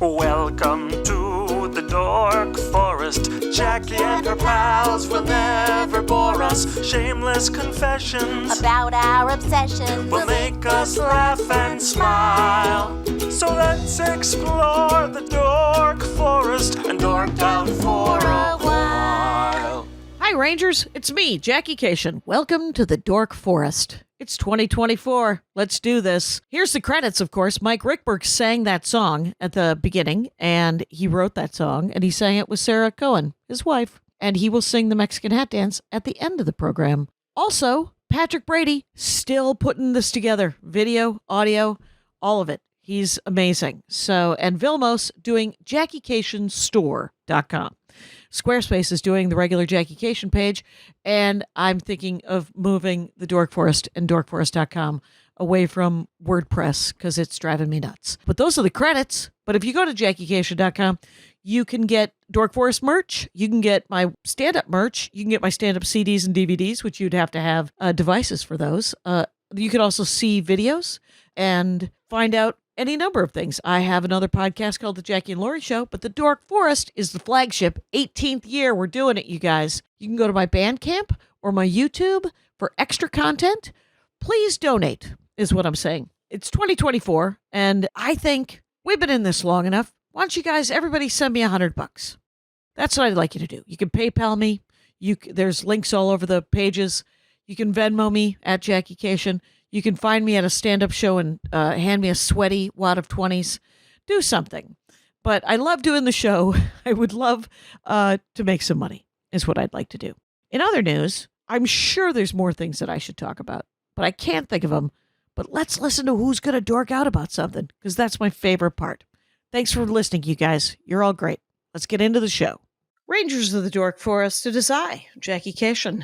Welcome to the Dork Forest. Jackie and her pals will never bore us. Shameless confessions about our obsession will make us laugh and smile. So let's explore the Dork Forest and dork out for a while. Hi, Rangers. It's me, Jackie Kashian. Welcome to the Dork Forest. It's 2024. Let's do this. Here's the credits, of course. Mike Ruekberg sang that song at the beginning, and he wrote that song, and he sang it with Sarah Cohen, his wife, and he will sing the Mexican hat dance at the end of the program. Also, Patrick Brady, still putting this together. Video, audio, all of it. He's amazing. So, and Vilmos doing JackieKashianStore.com. Squarespace is doing the regular Jackie Kashian page, and I'm thinking of moving the Dork Forest and dorkforest.com away from WordPress because it's driving me nuts. But those are the credits. But if you go to JackieKashian.com, you can get Dork Forest merch. You can get my stand-up merch. You can get my stand-up CDs and DVDs, which you'd have to have devices for those. You can also see videos and find out any number of things. I have another podcast called The Jackie and Laurie Show, but the Dork Forest is the flagship. 18th year, we're doing it, you guys. You can go to my Bandcamp or my YouTube for extra content. Please donate, is what I'm saying. It's 2024, and I think we've been in this long enough. Why don't you guys, everybody send me $100? That's what I'd like you to do. You can PayPal me. There's links all over the pages. You can Venmo me at Jackie Kashian. You can find me at a stand-up show and hand me a sweaty wad of 20s. Do something. But I love doing the show. I would love to make some money, is what I'd like to do. In other news, I'm sure there's more things that I should talk about, but I can't think of them. But let's listen to who's going to dork out about something, because that's my favorite part. Thanks for listening, you guys. You're all great. Let's get into the show. Rangers of the Dork Forest, it is I, Jackie Kashian,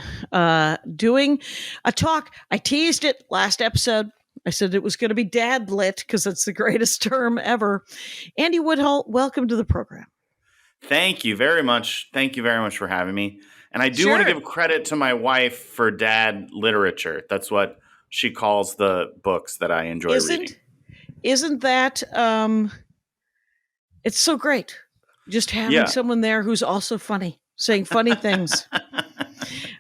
doing a talk. I teased it last episode. I said it was going to be dad lit because it's the greatest term ever. Andy Woodhull, welcome to the program. Thank you very much. Thank you very much for having me. And I do want to give credit to my wife for dad literature. That's what she calls the books that I enjoy reading. Isn't that, it's so great. Just having someone there who's also funny, saying funny things.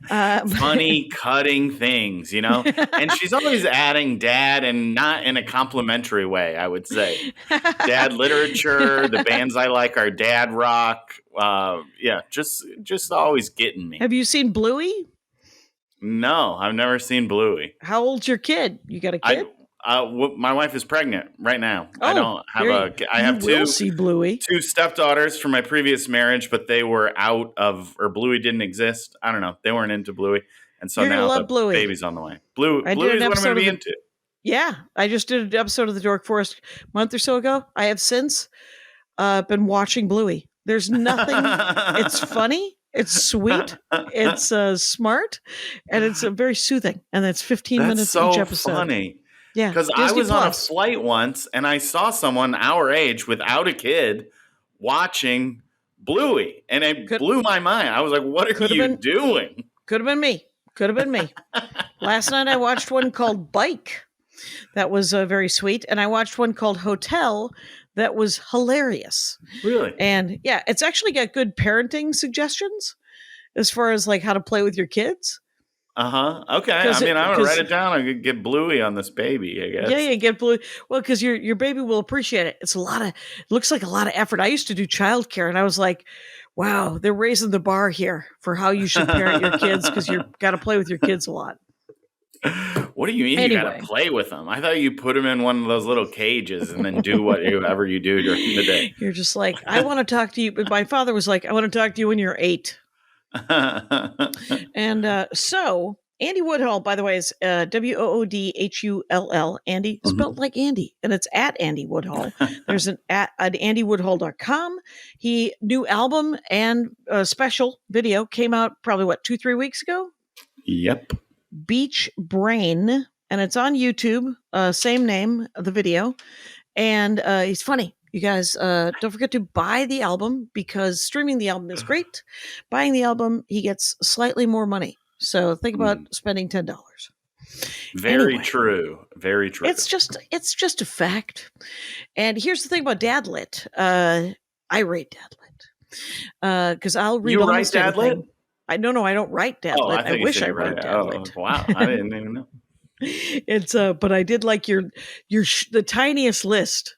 Funny, cutting things, you know? And she's always adding dad, and not in a complimentary way, I would say. Dad literature, the bands I like are dad rock. Just always getting me. Have you seen Bluey? No, I've never seen Bluey. How old's your kid? You got a kid? My wife is pregnant right now. Oh, I don't have I have two stepdaughters from my previous marriage, but they were out of, or Bluey didn't exist. I don't know. They weren't into Bluey. And so now the baby's on the way. Bluey is what I'm going to be into. Yeah. I just did an episode of the Dork Forest a month or so ago. I have since been watching Bluey. There's nothing. It's funny. It's sweet. It's smart. And it's very soothing. And it's 15 minutes each episode. That's so funny. Yeah, because I was on a flight once and I saw someone our age without a kid watching Bluey, and it blew my mind. I was like, what are you doing? Could have been me. Last night I watched one called Bike. That was very sweet. And I watched one called Hotel that was hilarious. Really? And yeah, it's actually got good parenting suggestions as far as like how to play with your kids. Uh-huh. Okay. I want to write it down. I could get Bluey on this baby, I guess. Yeah, get Bluey. Well, because your baby will appreciate it. It looks like a lot of effort. I used to do childcare, and I was like, wow, they're raising the bar here for how you should parent your kids, because you've got to play with your kids a lot. What do you mean you got to play with them? I thought you put them in one of those little cages and then do whatever you do during the day. You're just like, I want to talk to you. But my father was like, I want to talk to you when you're 8. And so Andy Woodhull, by the way, is Woodhull, Andy, spelled like Andy, and it's at Andy Woodhull. There's an at andywoodhull.com. New album and special video came out probably 2-3 weeks ago. Yep. Beach Brain, and it's on YouTube. Same name of the video, and he's funny. You guys, don't forget to buy the album, because streaming the album is great. Buying the album, he gets slightly more money. So think about spending $10. Very Anyway. true. Very true. It's just a fact. And here's the thing about Dadlit. I rate Dadlit because I'll read You write almost Dadlit? anything. I don't write Dadlit. Oh, I I thought you wish said I you wrote write. Dadlit. Oh, wow! I didn't even know. It's but I did like your the tiniest list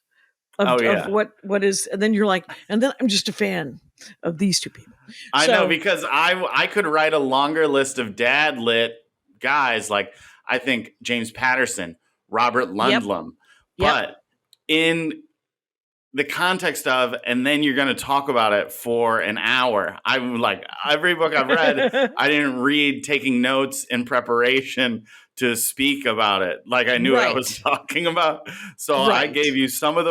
of, Oh, yeah. of what is, and then you're like, and then I'm just a fan of these two people. I So- know, because I could write a longer list of dad lit guys, like I think James Patterson, Robert Lundlum, Yep. but in the context of, and then you're going to talk about it for an hour. I'm like, every book I've read, I didn't read taking notes in preparation to speak about it. Like I knew what I was talking about. So I Right. gave you some of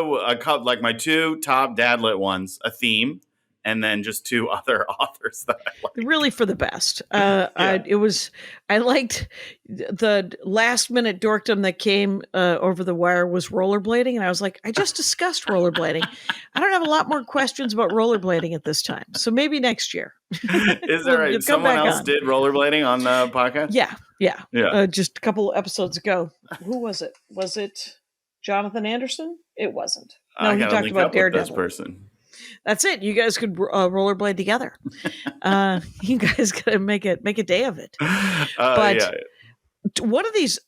like my two top dadlit ones, a theme, and then just two other authors that I like. Really for the best. I liked the last minute dorkdom that came over the wire was rollerblading. And I was like, I just discussed rollerblading. I don't have a lot more questions about rollerblading at this time. So maybe next year. Is there You'll come someone back else on. did rollerblading on the podcast? Yeah. Yeah. Just a couple episodes ago. Who was it? Was it Jonathan Anderson? It wasn't. No, I he gotta talked link about up with this Daredevil. person. That's it. You guys could rollerblade together. You guys gotta make a day of it. But Yeah. one of these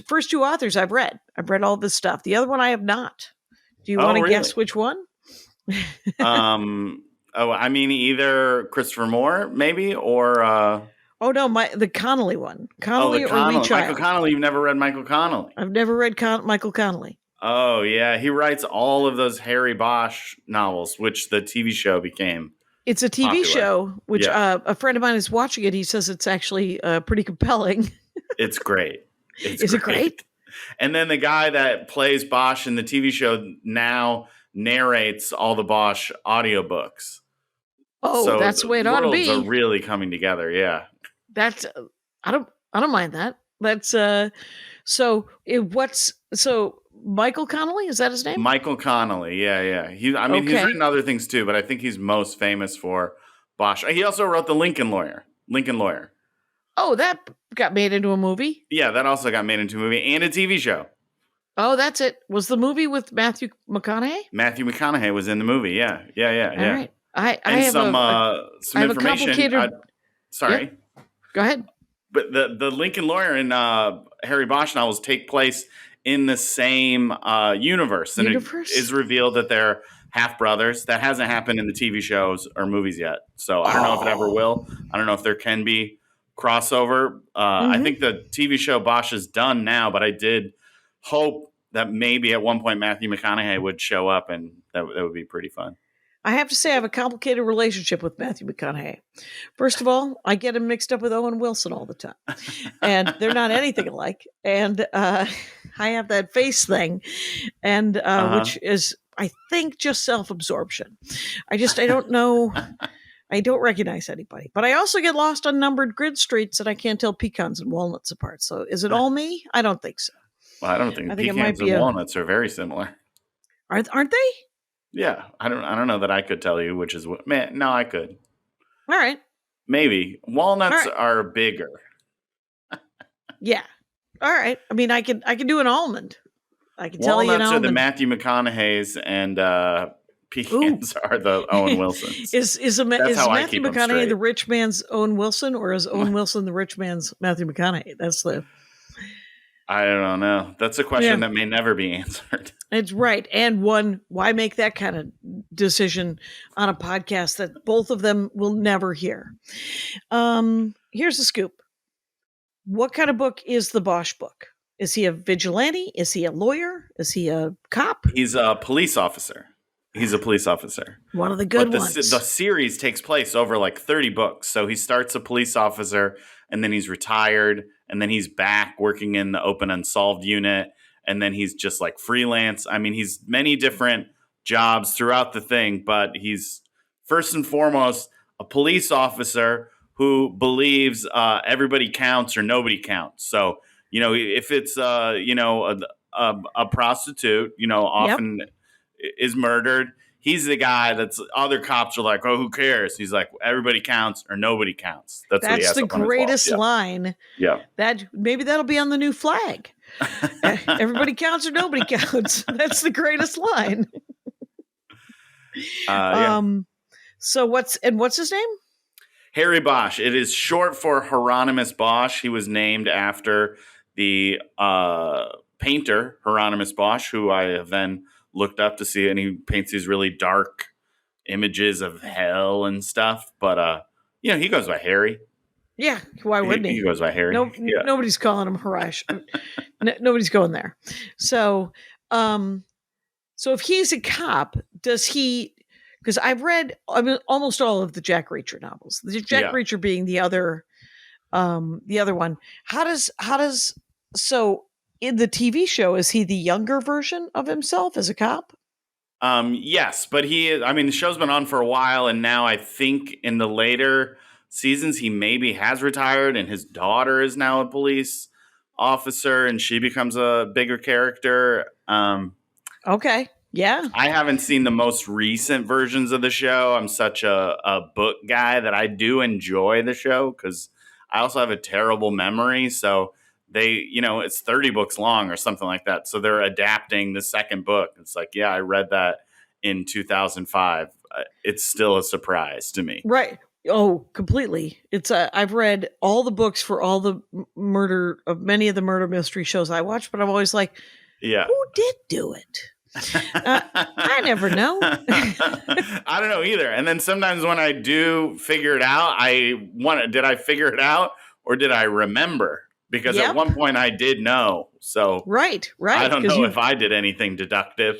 first two authors I've read. I've read all this stuff. The other one I have not. Do you Oh, want to really? guess which one? I mean, either Christopher Moore, maybe, or Oh no, the Connolly one. Connolly the or Connolly. Lee Child. Michael Connolly. You've never read Michael Connolly? I've never read Michael Connolly. Oh yeah, he writes all of those Harry Bosch novels, which the TV show became. It's a TV Popular. show, which Yeah. a friend of mine is watching it. He says it's actually pretty compelling. It's great. Is it great? And then the guy that plays Bosch in the TV show now narrates all the Bosch audiobooks. Oh, So that's the way it ought to worlds be. are really coming together. Yeah. That's I don't mind that. That's so Michael Connolly, is that his name? Michael Connolly. Yeah. He's Okay. written other things too, but I think he's most famous for Bosch. He also wrote The Lincoln Lawyer. Oh, that got made into a movie. Yeah, that also got made into a movie and a TV show. Oh, that's it. Was the movie with Matthew McConaughey? Matthew McConaughey was in the movie. Yeah. All right. I And have some I have a information. complicated- Sorry. Go ahead. But the Lincoln Lawyer and Harry Bosch novels take place in the same universe. And Universe? it is revealed that they're half brothers. That hasn't happened in the TV shows or movies yet. So I don't know if it ever will. I don't know if there can be crossover. I think the TV show Bosch is done now, but I did hope that maybe at one point Matthew McConaughey would show up, and that would be pretty fun. I have to say I have a complicated relationship with Matthew McConaughey. First of all, I get him mixed up with Owen Wilson all the time. And they're not anything alike. And I have that face thing, and which is, I think, just self-absorption. I don't know. I don't recognize anybody. But I also get lost on numbered grid streets and I can't tell pecans and walnuts apart. So is it all me? I don't think so. Well, I don't think I think it pecans might be and walnuts are very similar. Aren't they? Yeah, I don't know that I could tell you which is what. Man, no, I could. All right. Maybe walnuts All right. are bigger. Yeah. All right. I mean, I can do an almond. I can tell you an Walnuts are almond. the Matthew McConaughey's, and pecans are the Owen Wilsons. Is how I Matthew keep 'em McConaughey straight. the rich man's Owen Wilson, or is Owen Wilson the rich man's Matthew McConaughey? That's the. I don't know. That's a question Yeah. that may never be answered. It's right. And one, why make that kind of decision on a podcast that both of them will never hear? Here's the scoop. What kind of book is the Bosch book? Is he a vigilante? Is he a lawyer? Is he a cop? He's a police officer. One of the good But ones. the series takes place over like 30 books. So he starts a police officer, and then he's retired, and then he's back working in the open unsolved unit, and then he's just like freelance. I mean, he's many different jobs throughout the thing, but he's first and foremost a police officer who believes everybody counts or nobody counts. So, if it's a prostitute, often is murdered, he's the guy that's other cops are like, oh, who cares? He's like, everybody counts or nobody counts. That's what he has the up on his wall. greatest Yeah. line. Yeah. That maybe that'll be on the new flag. Everybody counts or nobody counts. That's the greatest line. Yeah. So what's his name? Harry Bosch. It is short for Hieronymus Bosch. He was named after the painter Hieronymus Bosch, who I have then looked up to see, and he paints these really dark images of hell and stuff. But he goes by Harry. Yeah, why wouldn't he? He goes by Harry. Nobody's calling him Harash. Nobody's going there. So if he's a cop, does he? Because I've read almost all of the Jack Reacher novels. The Jack Reacher being the other one. How does so in the TV show, is he the younger version of himself as a cop? Yes, but the show's been on for a while, and now I think in the later seasons he maybe has retired, and his daughter is now a police officer, and she becomes a bigger character. Okay. Yeah. I haven't seen the most recent versions of the show. I'm such a book guy that I do enjoy the show because I also have a terrible memory. So it's 30 books long or something like that. So they're adapting the second book. It's like, yeah, I read that in 2005. It's still a surprise to me. Right. Oh, completely. It's I've read all the books for all the many of the murder mystery shows I watch, but I'm always like, yeah, who did do it? I never know. I don't know either. And then sometimes when I do figure it out, did I figure it out or did I remember? Because at one point I did know. So right. I don't know if I did anything deductive.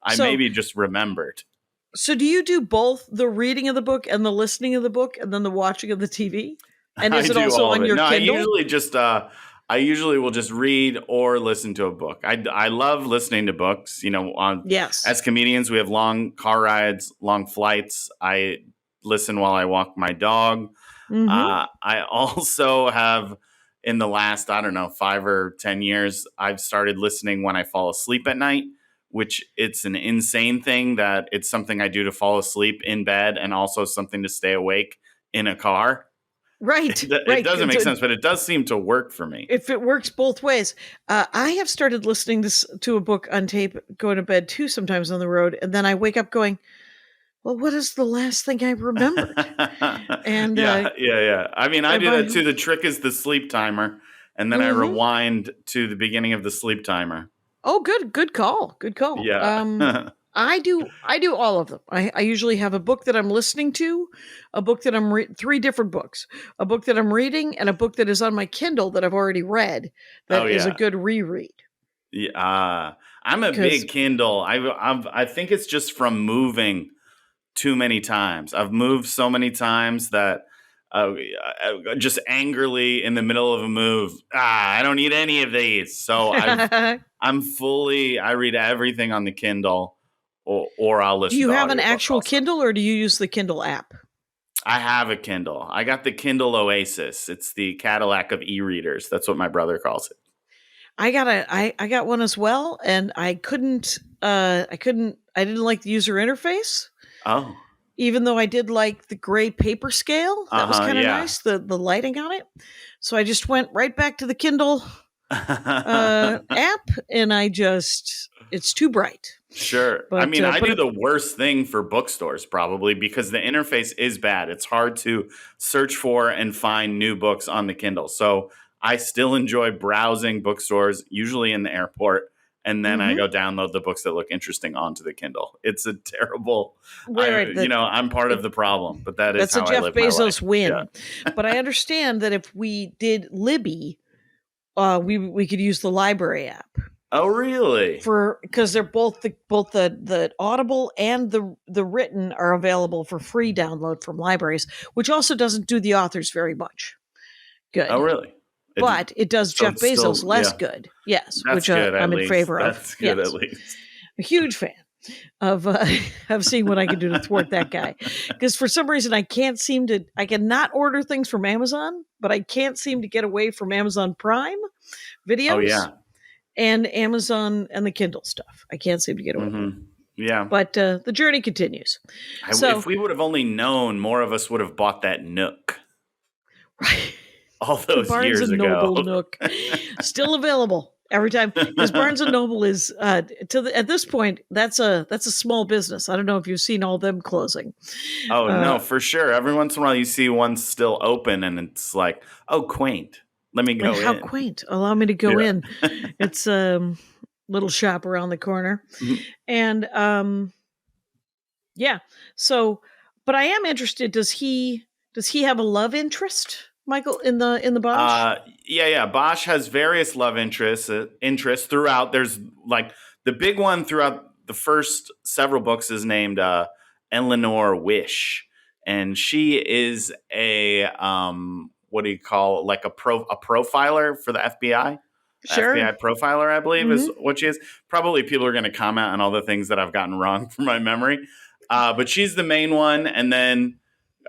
I maybe just remembered. So do you do both the reading of the book and the listening of the book and then the watching of the TV? And is it also on your Kindle? I usually will just read or listen to a book. I love listening to books. As comedians, we have long car rides, long flights. I listen while I walk my dog. Mm-hmm. I also have, in the last, 5 or 10 years, I've started listening when I fall asleep at night, which it's an insane thing that it's something I do to fall asleep in bed and also something to stay awake in a car. Right. It doesn't make sense, but it does seem to work for me. If it works both ways. I have started listening to a book on tape, going to bed too sometimes on the road, and then I wake up going, well, what is the last thing I remembered? And yeah. I do that too. The trick is the sleep timer, and then I rewind to the beginning of the sleep timer. Oh, good call. Yeah. I do all of them. I usually have a book that I'm listening to, a book that I'm 3 different books, a book that I'm reading, and a book that is on my Kindle that I've already read that is a good reread. Yeah, I'm a big Kindle. I think it's just from moving too many times. I've moved so many times that just angrily in the middle of a move, I don't need any of these. So I read everything on the Kindle. Or I'll listen. Do you to have an actual also. Kindle, or do you use the Kindle app? I have a Kindle. I got the Kindle Oasis. It's the Cadillac of e-readers. That's what my brother calls it. I got one as well, and I didn't like the user interface. Oh. Even though I did like the gray paper scale. That was kind of nice, the lighting on it. So I just went right back to the Kindle app, and it's too bright. Sure. But, I do the worst thing for bookstores probably because the interface is bad. It's hard to search for and find new books on the Kindle. So I still enjoy browsing bookstores, usually in the airport, and then I go download the books that look interesting onto the Kindle. It's a terrible, I'm part of the problem, but that's how I live my life. That's a Jeff Bezos win. Yeah. But I understand that if we did Libby, we could use the library app. Oh, really? Because they're both the Audible and the written are available for free download from libraries, which also doesn't do the authors very much good. Oh, really? But it does Jeff Bezos less good. Yes, that's which good, I'm in favor of. That's good at least. A huge fan of seeing what I can do to thwart that guy. Because for some reason I cannot order things from Amazon, but I can't seem to get away from Amazon Prime videos. Oh, yeah. And Amazon and the Kindle stuff. I can't seem to get away. Yeah. But the journey continues. So, if we would have only known, more of us would have bought that Nook right. all The those Barnes years and Noble ago. Nook, still available every time, because Barnes and Noble is at this point that's a small business. I don't know if you've seen all them closing. Oh, no, for sure. Every once in a while you see one still open and it's like, oh, quaint. Let me go How in. quaint! Allow me to go Yeah. in. It's little shop around the corner, Mhm. and yeah. So, but I am interested. Does he have a love interest, Michael, in the Bosch? Yeah. Bosch has various love interests throughout. There's like the big one throughout the first several books is named Eleanor Wish, and she is a what do you call it? Like a profiler for the FBI. Sure. FBI profiler, I believe, is Mhm. what she is. Probably people are going to comment on all the things that I've gotten wrong from my memory, but she's the main one, and then.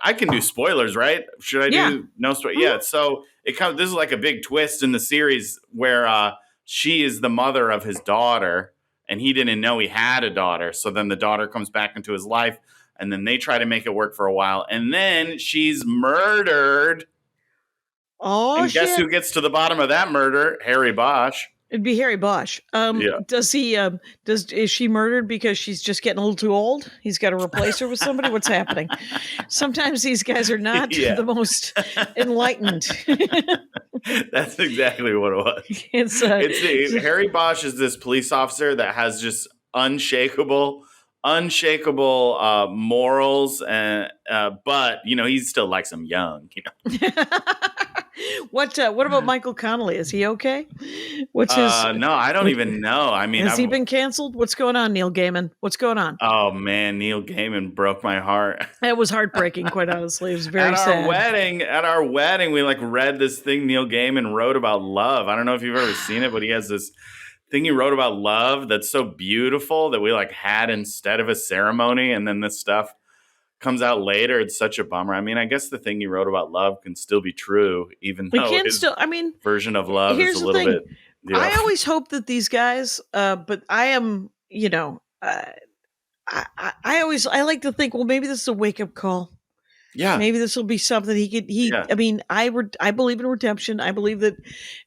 I can do spoilers, right? Should I Yeah. do no spoilers? Mhm. Yeah. So it comes. This is like a big twist in the series where she is the mother of his daughter, and he didn't know he had a daughter. So then the daughter comes back into his life, and then they try to make it work for a while, and then she's murdered. Oh And guess shit! who gets to the bottom of that murder? Harry Bosch. It'd be Harry Bosch. Yeah. Does he? Is she murdered because she's just getting a little too old? He's got to replace her with somebody. What's happening? Sometimes these guys are not Yeah. the most enlightened. That's exactly what it was. It's Harry Bosch is this police officer that has just unshakable morals, and but he still likes them young. what about Michael Connolly? Is he okay? What's his? No, I don't even know. I mean, has he been canceled? What's going on, Neil Gaiman? What's going on? Oh man, Neil Gaiman broke my heart. It was heartbreaking, quite honestly. It was very at sad. our wedding, we like read this thing Neil Gaiman wrote about love. I don't know if you've ever seen it, but he has this thing he wrote about love that's so beautiful that we like had instead of a ceremony, and then this stuff comes out later. It's such a bummer. I mean, I guess the thing he wrote about love can still be true, even We though can his still. I mean, version of love here's is a the little thing. bit. I always hope that these guys, but I am, I like to think, well, maybe this is a wake up call. Yeah. Maybe this will be something he could. Yeah. I mean, I believe in redemption. I believe that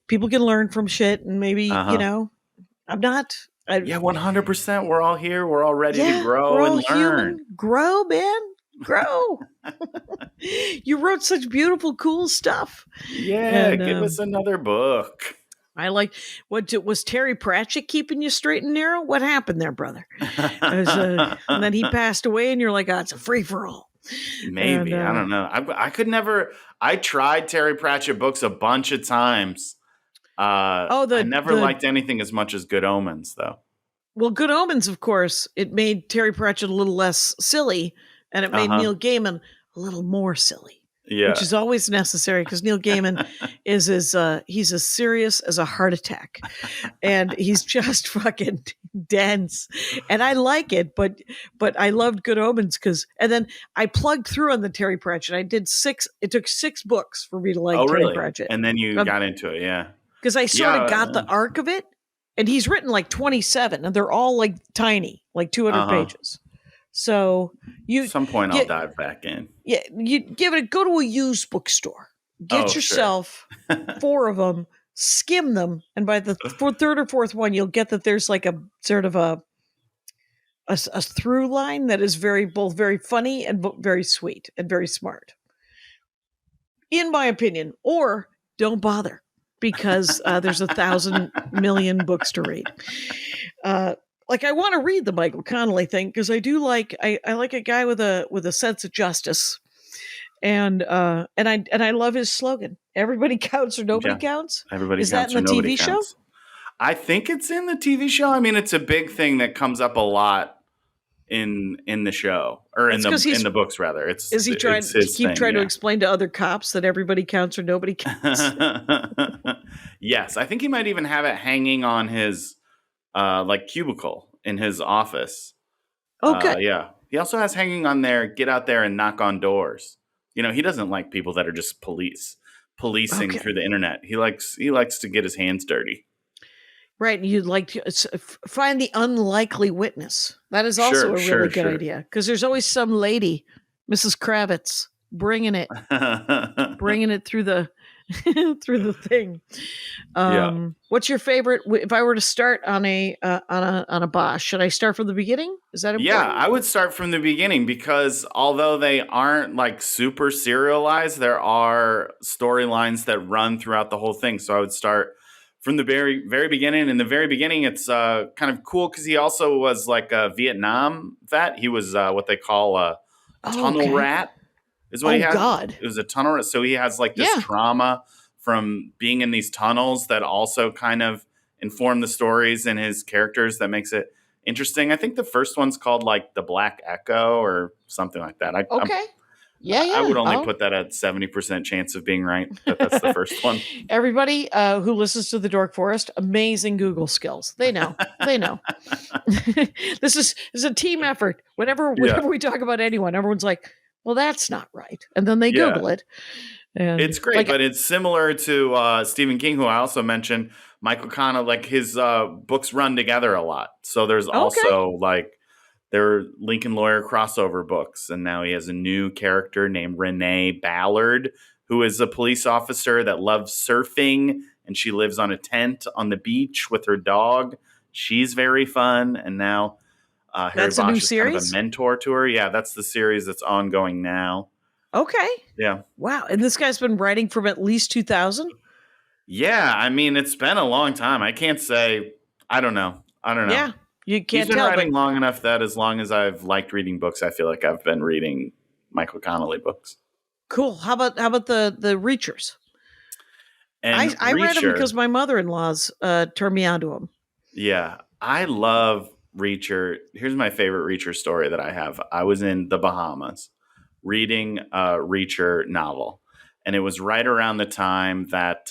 people can learn from shit, and maybe I'm not. Yeah, 100%. We're all here. We're all ready to grow we're all and learn. human. Grow, man. Grow. You wrote such beautiful, cool stuff. Yeah, And, give us another book. I like was Terry Pratchett keeping you straight and narrow? What happened there, brother? And then he passed away, and you're like, oh, it's a free for all. Maybe. I don't know. I could never. I tried Terry Pratchett books a bunch of times. I never liked anything as much as Good Omens, though. Well, Good Omens, of course, it made Terry Pratchett a little less silly, and it made Neil Gaiman a little more silly. Yeah. Which is always necessary, because Neil Gaiman he's as serious as a heart attack, and he's just fucking dense, and I like it, but I loved Good Omens and then I plugged through on the Terry Pratchett. I did 6. It took 6 books for me to like Terry Pratchett, and then you got into it, yeah, because I sort of got the arc of it, and he's written like 27, and they're all like tiny, like 200 pages. So at some point I'll dive back in. Yeah, you go to a used bookstore, get yourself 4 of them, skim them, and by the third or fourth one, you'll get that there's like a sort of a through line that is both very funny and very sweet and very smart, in my opinion. Or don't bother, because there's 1,000 million books to read. Like, I want to read the Michael Connolly thing, because I do like I like a guy with a sense of justice, and I love his slogan: "Everybody counts or nobody counts." Everybody is counts that in the or nobody TV counts. show? I think it's in the TV show. I mean, it's a big thing that comes up a lot in the show, or in the books rather. Is he trying to explain to other cops that everybody counts or nobody counts? Yes, I think he might even have it hanging on his like cubicle in his office. Okay. Yeah. He also has hanging on there, get out there and knock on doors. He doesn't like people that are just policing through the internet. He likes to get his hands dirty. Right. And you'd like to find the unlikely witness. That is also a really good idea because there's always some lady, Mrs. Kravitz, bringing it through the through the thing. Yeah. What's your favorite? If I were to start on a Bosch, should I start from the beginning? Is that important? Yeah, I would start from the beginning because although they aren't like super serialized, there are storylines that run throughout the whole thing. So I would start from the very, very beginning. In the very beginning, it's kind of cool because he also was like a Vietnam vet. He was what they call a tunnel rat, is what he had. God. It was a tunnel rat. So he has like this trauma from being in these tunnels that also kind of inform the stories and his characters that makes it interesting. I think the first one's called like The Black Echo or something like that. I would only put that at 70% chance of being right. That's the first one. Everybody who listens to the Dork Forest, amazing Google skills. They know. This is a team effort. Whenever we talk about anyone, everyone's like, well, that's not right. And then they Google it. And it's great, but it's similar to Stephen King, who I also mentioned. Michael Connell, like his books run together a lot. So there's also like their Lincoln Lawyer crossover books. And now he has a new character named Renee Ballard, who is a police officer that loves surfing. And she lives on a tent on the beach with her dog. She's very fun. And now Harry Bosch is kind of a mentor to her. Yeah, that's the series that's ongoing now. Okay. Yeah. Wow. And this guy's been writing from at least 2000? Yeah. I mean, it's been a long time. I can't say. I don't know. Yeah. You can't He's been writing long enough that as long as I've liked reading books, I feel like I've been reading Michael Connelly books. Cool. How about the Reachers? And I read them because my mother-in-law's turned me on to them. Yeah. I love Reacher. Here's my favorite Reacher story that I have. I was in the Bahamas reading a Reacher novel. And it was right around the time that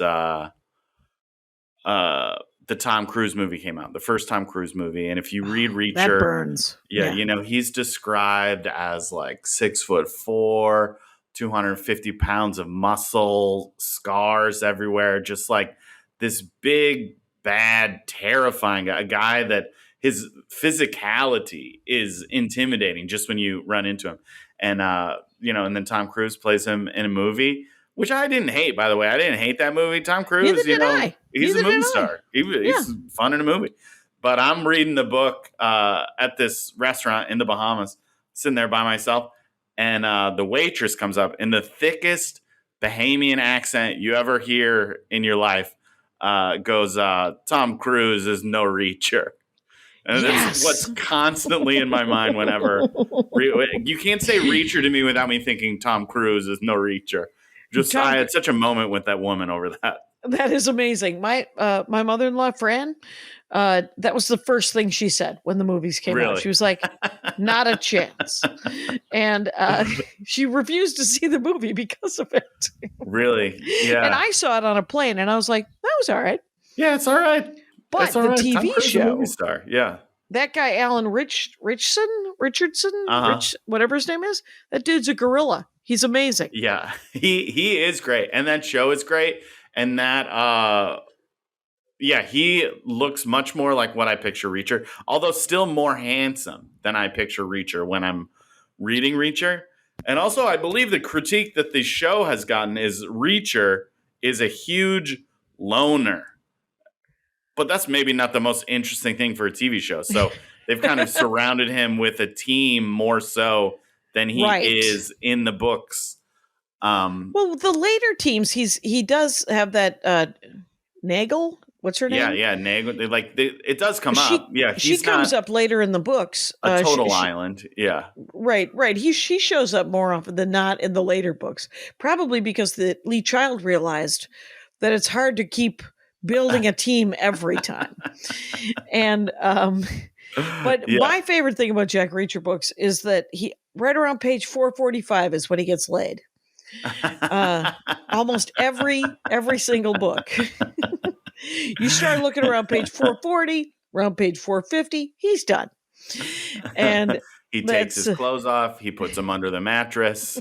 the Tom Cruise movie came out, the first Tom Cruise movie. And if you read Reacher, that burns. Yeah, you know, he's described as like 6'4", 250 pounds of muscle, scars everywhere, just like this big, bad, terrifying guy, a guy that his physicality is intimidating just when you run into him. And, and then Tom Cruise plays him in a movie, which I didn't hate, by the way. I didn't hate that movie. Tom Cruise, he's a movie star. He's fun in a movie. But I'm reading the book at this restaurant in the Bahamas, sitting there by myself, and the waitress comes up in the thickest Bahamian accent you ever hear in your life, goes, Tom Cruise is no reacher. And that's what's constantly in my mind whenever you can't say reacher to me without me thinking Tom Cruise is no reacher. I had such a moment with that woman over that. That is amazing. My mother-in-law, Fran, that was the first thing she said when the movies came out. She was like, not a chance. And she refused to see the movie because of it. Really? Yeah. And I saw it on a plane and I was like, that was all right. Yeah, it's all right. But the TV show, movie star. Yeah, that guy Alan Richardson, whatever his name is, that dude's a gorilla. He's amazing. Yeah, he is great, and that show is great, and that he looks much more like what I picture Reacher, although still more handsome than I picture Reacher when I'm reading Reacher. And also, I believe the critique that the show has gotten is Reacher is a huge loner. But that's maybe not the most interesting thing for a TV show. So they've kind of surrounded him with a team more so than he is in the books. Well, the later teams, he does have that Nagel. What's her name? Yeah, Nagel. It does come up. Yeah, she comes up later in the books. A total island. Yeah. Right. She shows up more often than not in the later books, probably because the Lee Child realized that it's hard to keep building a team every time. And my favorite thing about Jack Reacher books is that he right around page 445 is when he gets laid. Almost every single book. You start looking around page 440, around page 450, he's done. And he takes his clothes off, he puts them under the mattress.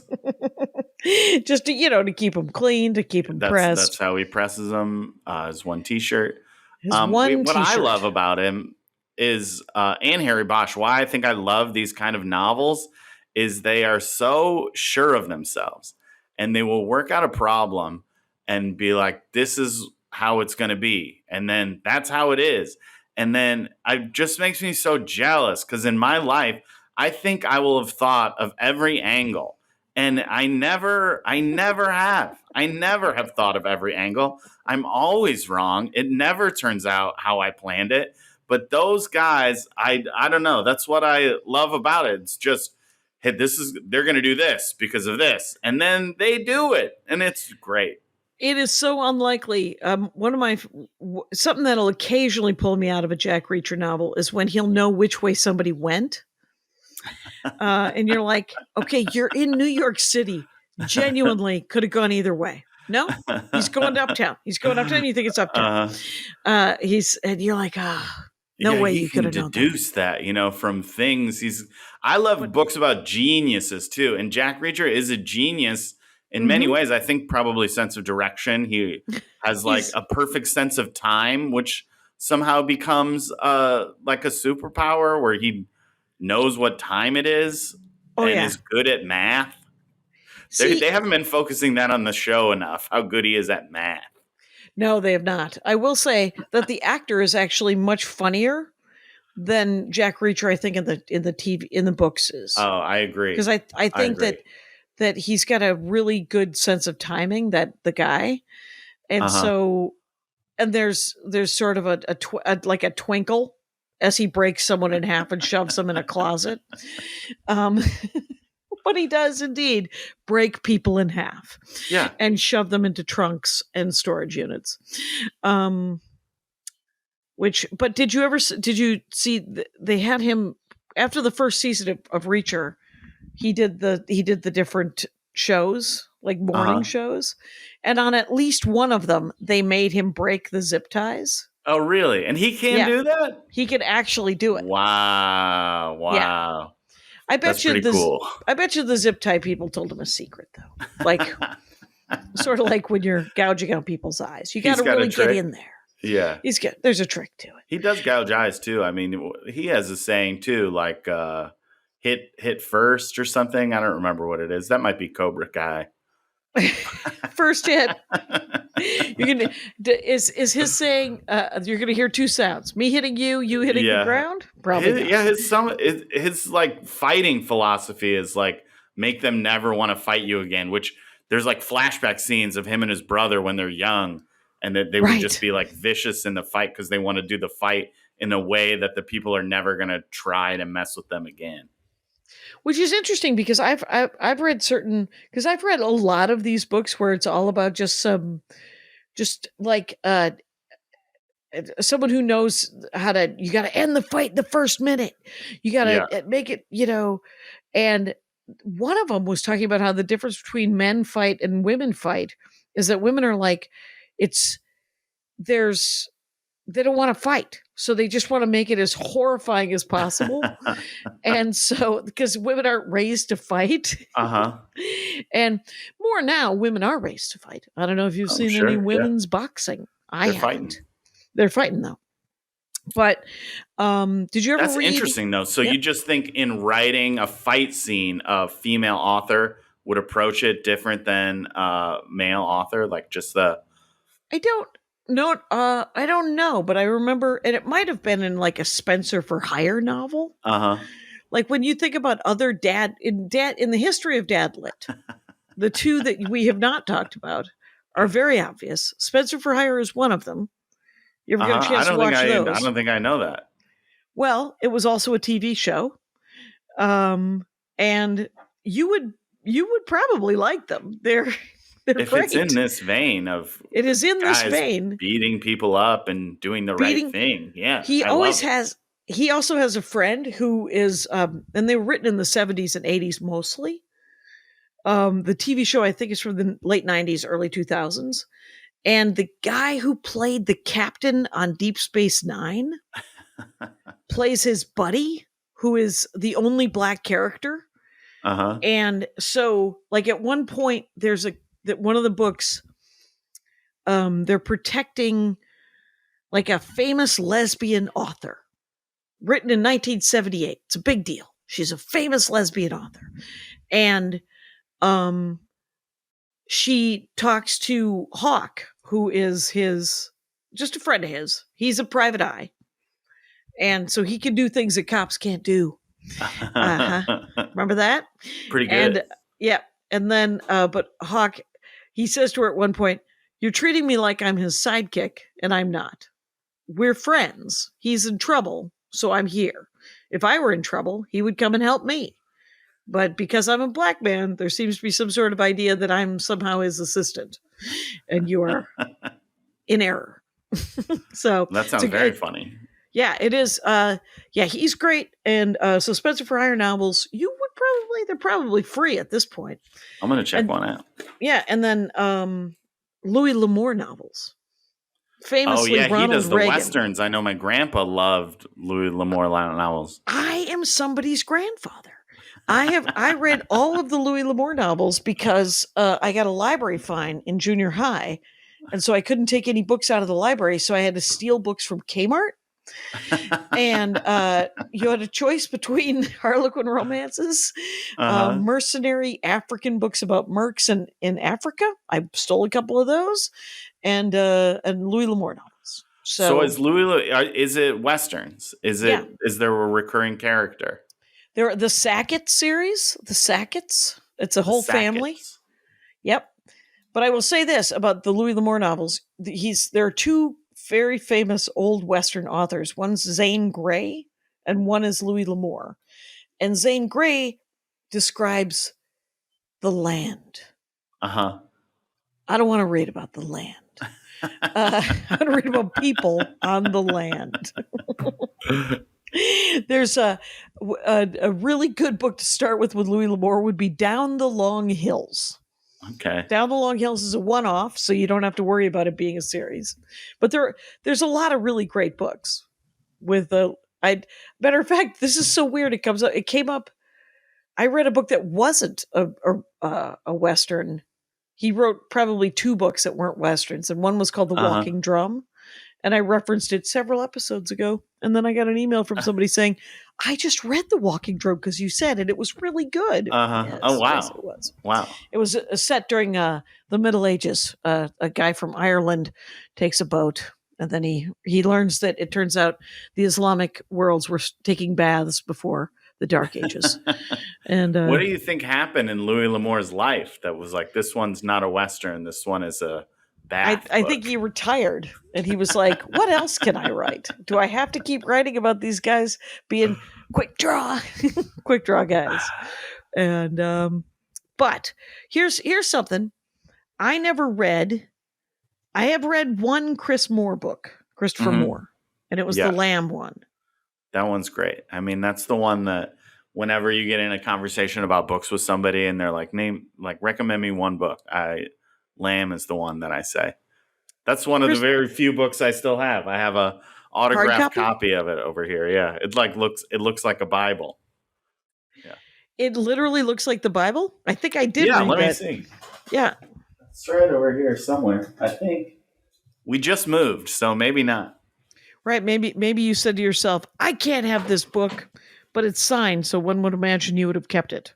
Just to keep them clean, to keep them pressed. That's how he presses them. His one T-shirt. His one What I T-shirt. love about him is, and Harry Bosch, why I think I love these kind of novels is they are so sure of themselves and they will work out a problem and be like, this is how it's going to be. And then that's how it is. And then it just makes me so jealous because in my life, I think I will have thought of every angle. And I never have. I never have thought of every angle. I'm always wrong. It never turns out how I planned it. But those guys, I don't know. That's what I love about it. It's just, hey, they're going to do this because of this, and then they do it, and it's great. It is so unlikely. One of my something that'll occasionally pull me out of a Jack Reacher novel is when he'll know which way somebody went, and you're like, okay, you're in New York City. Genuinely, could have gone either way. No, he's going uptown. He's going uptown. You think it's uptown? And you're like, no way you could have known deduce that, from things. I love books about geniuses too, and Jack Reacher is a genius in many ways. I think probably sense of direction. He has like a perfect sense of time, which somehow becomes like a superpower where he knows what time it is is good at math. They haven't been focusing that on the show enough, how good he is at math. No, they have not. I will say that the actor is actually much funnier than Jack Reacher, I think, in the books is. Oh, I agree. Because I think that he's got a really good sense of timing, that the guy. And so, and there's sort of like a twinkle as he breaks someone in half and shoves them in a closet. But he does indeed break people in half, and shove them into trunks and storage units. But did you see they had him after the first season of Reacher? He did the different shows, like morning shows, and on at least one of them, they made him break the zip ties. Oh, really? And he can do that? He can actually do it. Wow! Yeah. I bet That's pretty cool. I bet you the zip tie people told him a secret, though. Like, sort of like when you're gouging out people's eyes. You got to really get in there. Yeah. There's a trick to it. He does gouge eyes, too. I mean, he has a saying, too, like hit first or something. I don't remember what it is. That might be Cobra Kai. First hit. Is his saying you're gonna hear two sounds: me hitting you, you hitting the ground? Probably. His like fighting philosophy is like make them never want to fight you again. Which there's like flashback scenes of him and his brother when they're young, and that they would just be like vicious in the fight because they want to do the fight in a way that the people are never gonna try to mess with them again. Which is interesting because I've read I've read a lot of these books where it's all about someone who knows you got to end the fight the first minute. You got to make it, and one of them was talking about how the difference between men fight and women fight is that women are like, they don't want to fight. So they just want to make it as horrifying as possible. And so, because women aren't raised to fight. And more now, women are raised to fight. I don't know if you've seen any women's boxing. They're fighting. They're fighting, though. But did you ever That's interesting, though. So you just think in writing a fight scene, a female author would approach it different than a male author? Like just the... I don't know, but I remember, and it might have been in like a Spencer for Hire novel. Like when you think about other in the history of dad lit, the two that we have not talked about are very obvious. Spencer for Hire is one of them. You ever get a chance to watch those? I don't think I know that. Well, it was also a TV show, and you would probably like them. They're if great. It's in this vein of it is in this vein, beating people up and doing the right thing. Yeah, he always has. He also has a friend who is, and they were written in the 70s and 80s mostly. The TV show I think is from the late 90s, early 2000s, and the guy who played the captain on Deep Space Nine plays his buddy, who is the only black character. And so, like at one point, there's one of the books, they're protecting like a famous lesbian author, written in 1978. It's a big deal. She's a famous lesbian author. And she talks to Hawk, who is just a friend of his. He's a private eye. And so he can do things that cops can't do. Remember that? Pretty good. And yeah. And then, but Hawk, he says to her at one point, "You're treating me like I'm his sidekick, and I'm not. We're friends. He's in trouble, so I'm here. If I were in trouble, he would come and help me. But because I'm a black man, there seems to be some sort of idea that I'm somehow his assistant, and you're in error." So That sounds very funny. Yeah, it is. Yeah, he's great. And so Spencer for Hire novels, they're probably free at this point. I'm going to check one out. Yeah, and then Louis L'Amour novels. Famously, he Ronald does the Reagan. Westerns. I know my grandpa loved Louis L'Amour novels. I am somebody's grandfather. I read all of the Louis L'Amour novels because I got a library fine in junior high. And so I couldn't take any books out of the library. So I had to steal books from Kmart. And you had a choice between Harlequin romances, mercenary African books about mercs in Africa. I stole a couple of those, and Louis L'Amour novels. So is is it Westerns? Is there a recurring character? There are the Sackett series, the Sacketts. It's a whole family. Yep. But I will say this about the Louis L'Amour novels. There are two very famous old Western authors. One's Zane Grey, and one is Louis L'Amour. And Zane Grey describes the land. I don't want to read about the land. I want to read about people on the land. There's a really good book to start with Louis L'Amour would be Down the Long Hills. Okay. Down the Long Hills is a one-off, so you don't have to worry about it being a series. But there's a lot of really great books. Matter of fact, this is so weird. It came up. I read a book that wasn't a Western. He wrote probably two books that weren't Westerns, and one was called The Walking Drum. And I referenced it several episodes ago. And then I got an email from somebody saying, "I just read The Walking Drum because you said it. It was really good." Yes, oh, wow. Yes, it was. Wow. It was set during the Middle Ages. A guy from Ireland takes a boat, and then he learns that it turns out the Islamic worlds were taking baths before the Dark Ages. And what do you think happened in Louis L'Amour's life that was like, this one's not a Western, this one is a bath I book? think he retired, and he was like, "What else can I write? Do I have to keep writing about these guys being quick draw guys?" And but here's something I never read. I have read one Christopher Moore, and it was the Lamb one. That one's great. I mean, that's the one that whenever you get in a conversation about books with somebody and they're like, recommend me one book, Lamb is the one that I say. That's one of the very few books I still have. I have a autographed copy of it over here. Yeah, it looks like a Bible. Yeah, it literally looks like the Bible. I think I did. Yeah, read let that. me see. Yeah, it's right over here somewhere. I think we just moved, so maybe not. Right? Maybe you said to yourself, "I can't have this book," but it's signed, so one would imagine you would have kept it.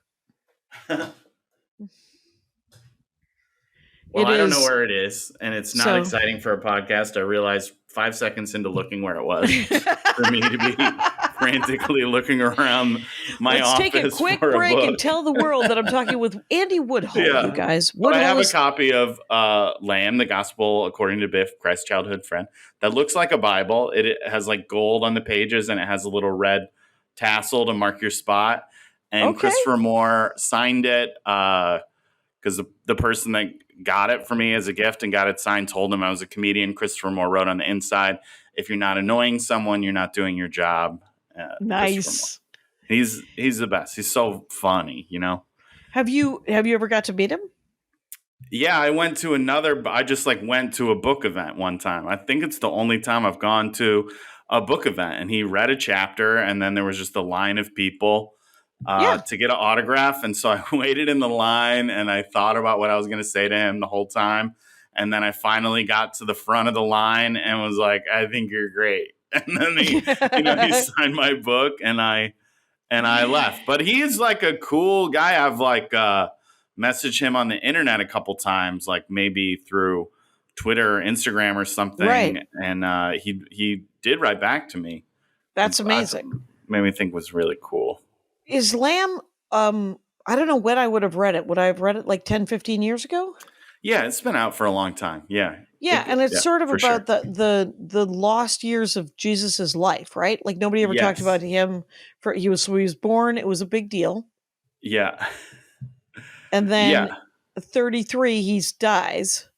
Well, I don't know where it is, and it's not exciting for a podcast. I realized 5 seconds into looking where it was for me to be frantically looking around my office. Let's take a quick break and tell the world that I'm talking with Andy Woodhull, you guys. I have a copy of Lamb, the Gospel According to Biff, Christ's Childhood Friend, that looks like a Bible. It has like gold on the pages, and it has a little red tassel to mark your spot. And Christopher Moore signed it because the person that got it for me as a gift and got it signed told him I was a comedian. Christopher Moore wrote on the inside, "If you're not annoying someone, you're not doing your job." Nice. He's the best. He's so funny, you know. Have you ever got to meet him? Yeah, I went to went to a book event one time. I think it's the only time I've gone to a book event, and he read a chapter, and then there was just a line of people to get an autograph. And so I waited in the line, and I thought about what I was going to say to him the whole time. And then I finally got to the front of the line and was like, I think you're great. And then he signed my book and I left. But he's like a cool guy. I've like messaged him on the internet a couple times, like maybe through Twitter or Instagram or something. Right. And he did write back to me. That's amazing. Made me think was really cool. Is Lamb, I don't know when I would have read it. Would I have read it like 10, 15 years ago? Yeah, it's been out for a long time. Yeah. Yeah, and it's sort of about the lost years of Jesus's life, right? Like nobody ever talked about him. He was born. It was a big deal. Yeah. And then 33, he dies.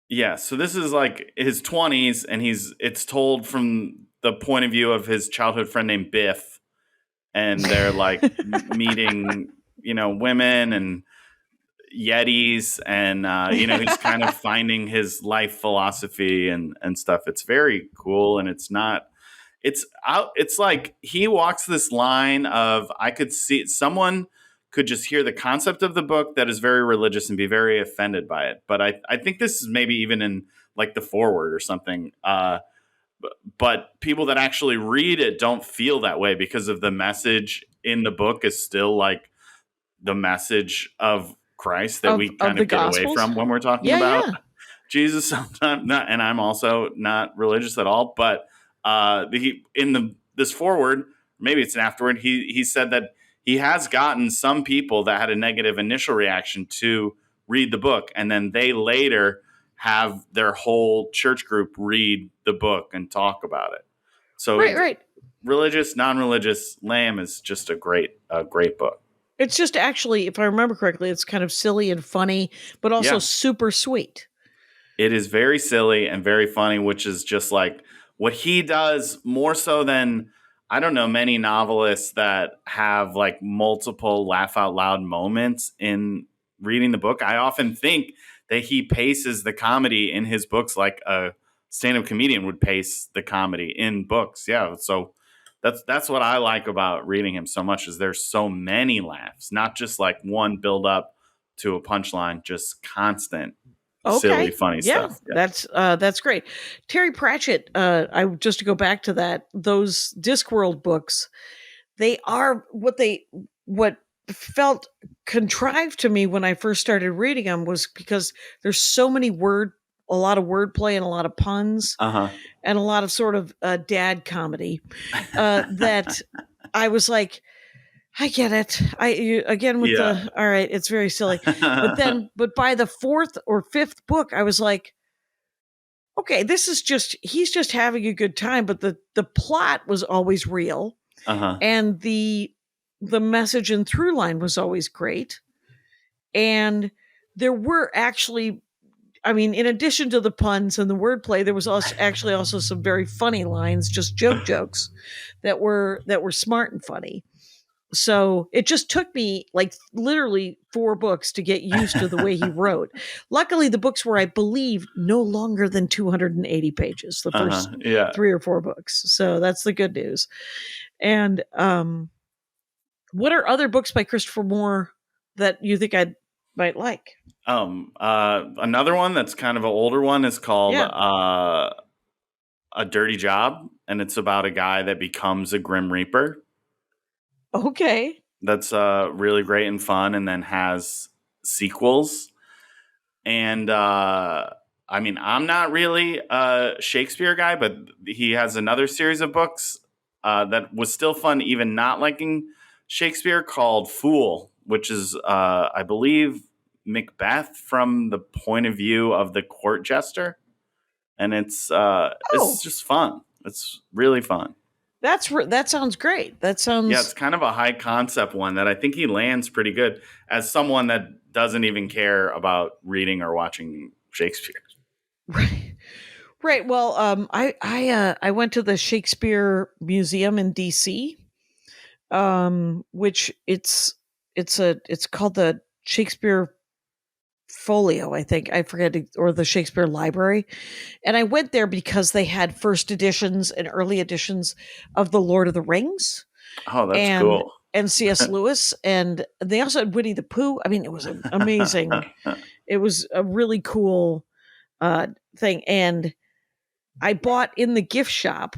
Yeah, so this is like his 20s, and it's told from the point of view of his childhood friend named Biff, and they're like meeting, women and Yetis, and he's kind of finding his life philosophy and stuff. It's very cool, and it's like he walks this line of, I could see someone could just hear the concept of the book that is very religious and be very offended by it. But I think this is maybe even in like the foreword or something. But people that actually read it don't feel that way because of the message in the book is still like the message of Christ that we kind of get away from when we're talking about Jesus sometimes. And I'm also not religious at all. But this foreword, maybe it's an afterword, he said that he has gotten some people that had a negative initial reaction to read the book, and then they later have their whole church group read the book and talk about it. So right. Religious, non-religious, Lamb is just a great book. It's just actually, if I remember correctly, it's kind of silly and funny, but also super sweet. It is very silly and very funny, which is just like what he does more so than, I don't know, many novelists that have like multiple laugh out loud moments in reading the book. I often think that he paces the comedy in his books like a stand-up comedian would pace the comedy in books. Yeah. So that's what I like about reading him so much, is there's so many laughs, not just like one build up to a punchline, just constant silly, funny stuff. Yeah. That's great. Terry Pratchett, just to go back to that, those Discworld books, they are what felt contrived to me when I first started reading them was because there's so many a lot of wordplay and a lot of puns and a lot of sort of dad comedy that I was like, I get it. All right, it's very silly. But by the fourth or fifth book, I was like, okay, he's just having a good time. But the plot was always real. And the message and through line was always great. And there were actually, I mean, in addition to the puns and the wordplay, there was also some very funny lines, just jokes that were smart and funny. So it just took me like literally 4 books to get used to the way he wrote. Luckily, the books were, I believe, no longer than 280 pages, the first 3 or 4 books. So that's the good news. And what are other books by Christopher Moore that you think I might like? Another one that's kind of an older one is called A Dirty Job, and it's about a guy that becomes a Grim Reaper. Okay. That's really great and fun, and then has sequels. And I mean, I'm not really a Shakespeare guy, but he has another series of books that was still fun, even not liking Shakespeare, called Fool, which is, I believe, Macbeth from the point of view of the court jester. And it's just fun. It's really fun. That sounds great. It's kind of a high concept one that I think he lands pretty good as someone that doesn't even care about reading or watching Shakespeare. Right. Well, I went to the Shakespeare Museum in DC, which it's called the Shakespeare Folio, I think. I forget, or the Shakespeare Library. And I went there because they had first editions and early editions of The Lord of the Rings. Oh, that's cool. And C.S. Lewis. And they also had Winnie the Pooh. I mean, it was amazing. It was a really cool thing. And I bought in the gift shop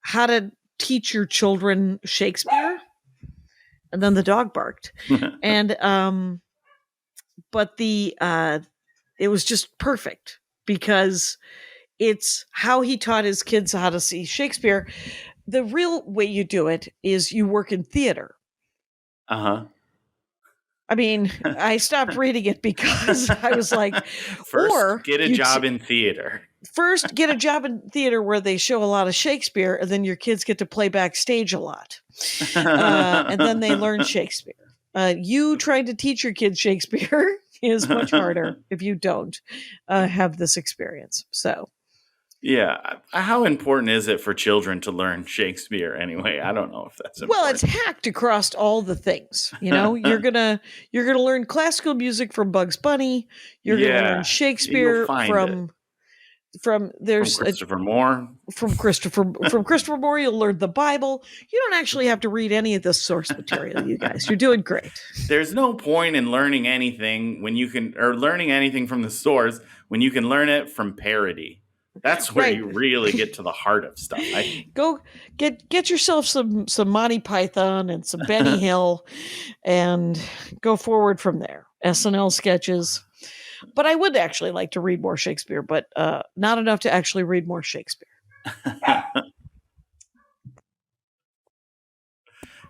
How to Teach Your Children Shakespeare. And then the dog barked. And but it was just perfect because it's how he taught his kids how to see Shakespeare. The real way you do it is you work in theater. Uh-huh. I mean, I stopped reading it because I was like, First, get a job in theater. First, get a job in theater where they show a lot of Shakespeare, and then your kids get to play backstage a lot. And then they learn Shakespeare. You trying to teach your kids Shakespeare is much harder if you don't have this experience. So, yeah, how important is it for children to learn Shakespeare anyway? I don't know if that's important. Well, it's hacked across all the things. You know, you're gonna learn classical music from Bugs Bunny. You're gonna learn Shakespeare from Christopher Moore. From Christopher Moore, you'll learn the Bible. You don't actually have to read any of the source material, you guys. You're doing great. There's no point in learning anything learning anything from the source when you can learn it from parody. That's where you really get to the heart of stuff. Go get yourself some Monty Python and some Benny Hill, and go forward from there. SNL sketches. But I would actually like to read more Shakespeare, but not enough to actually read more Shakespeare. The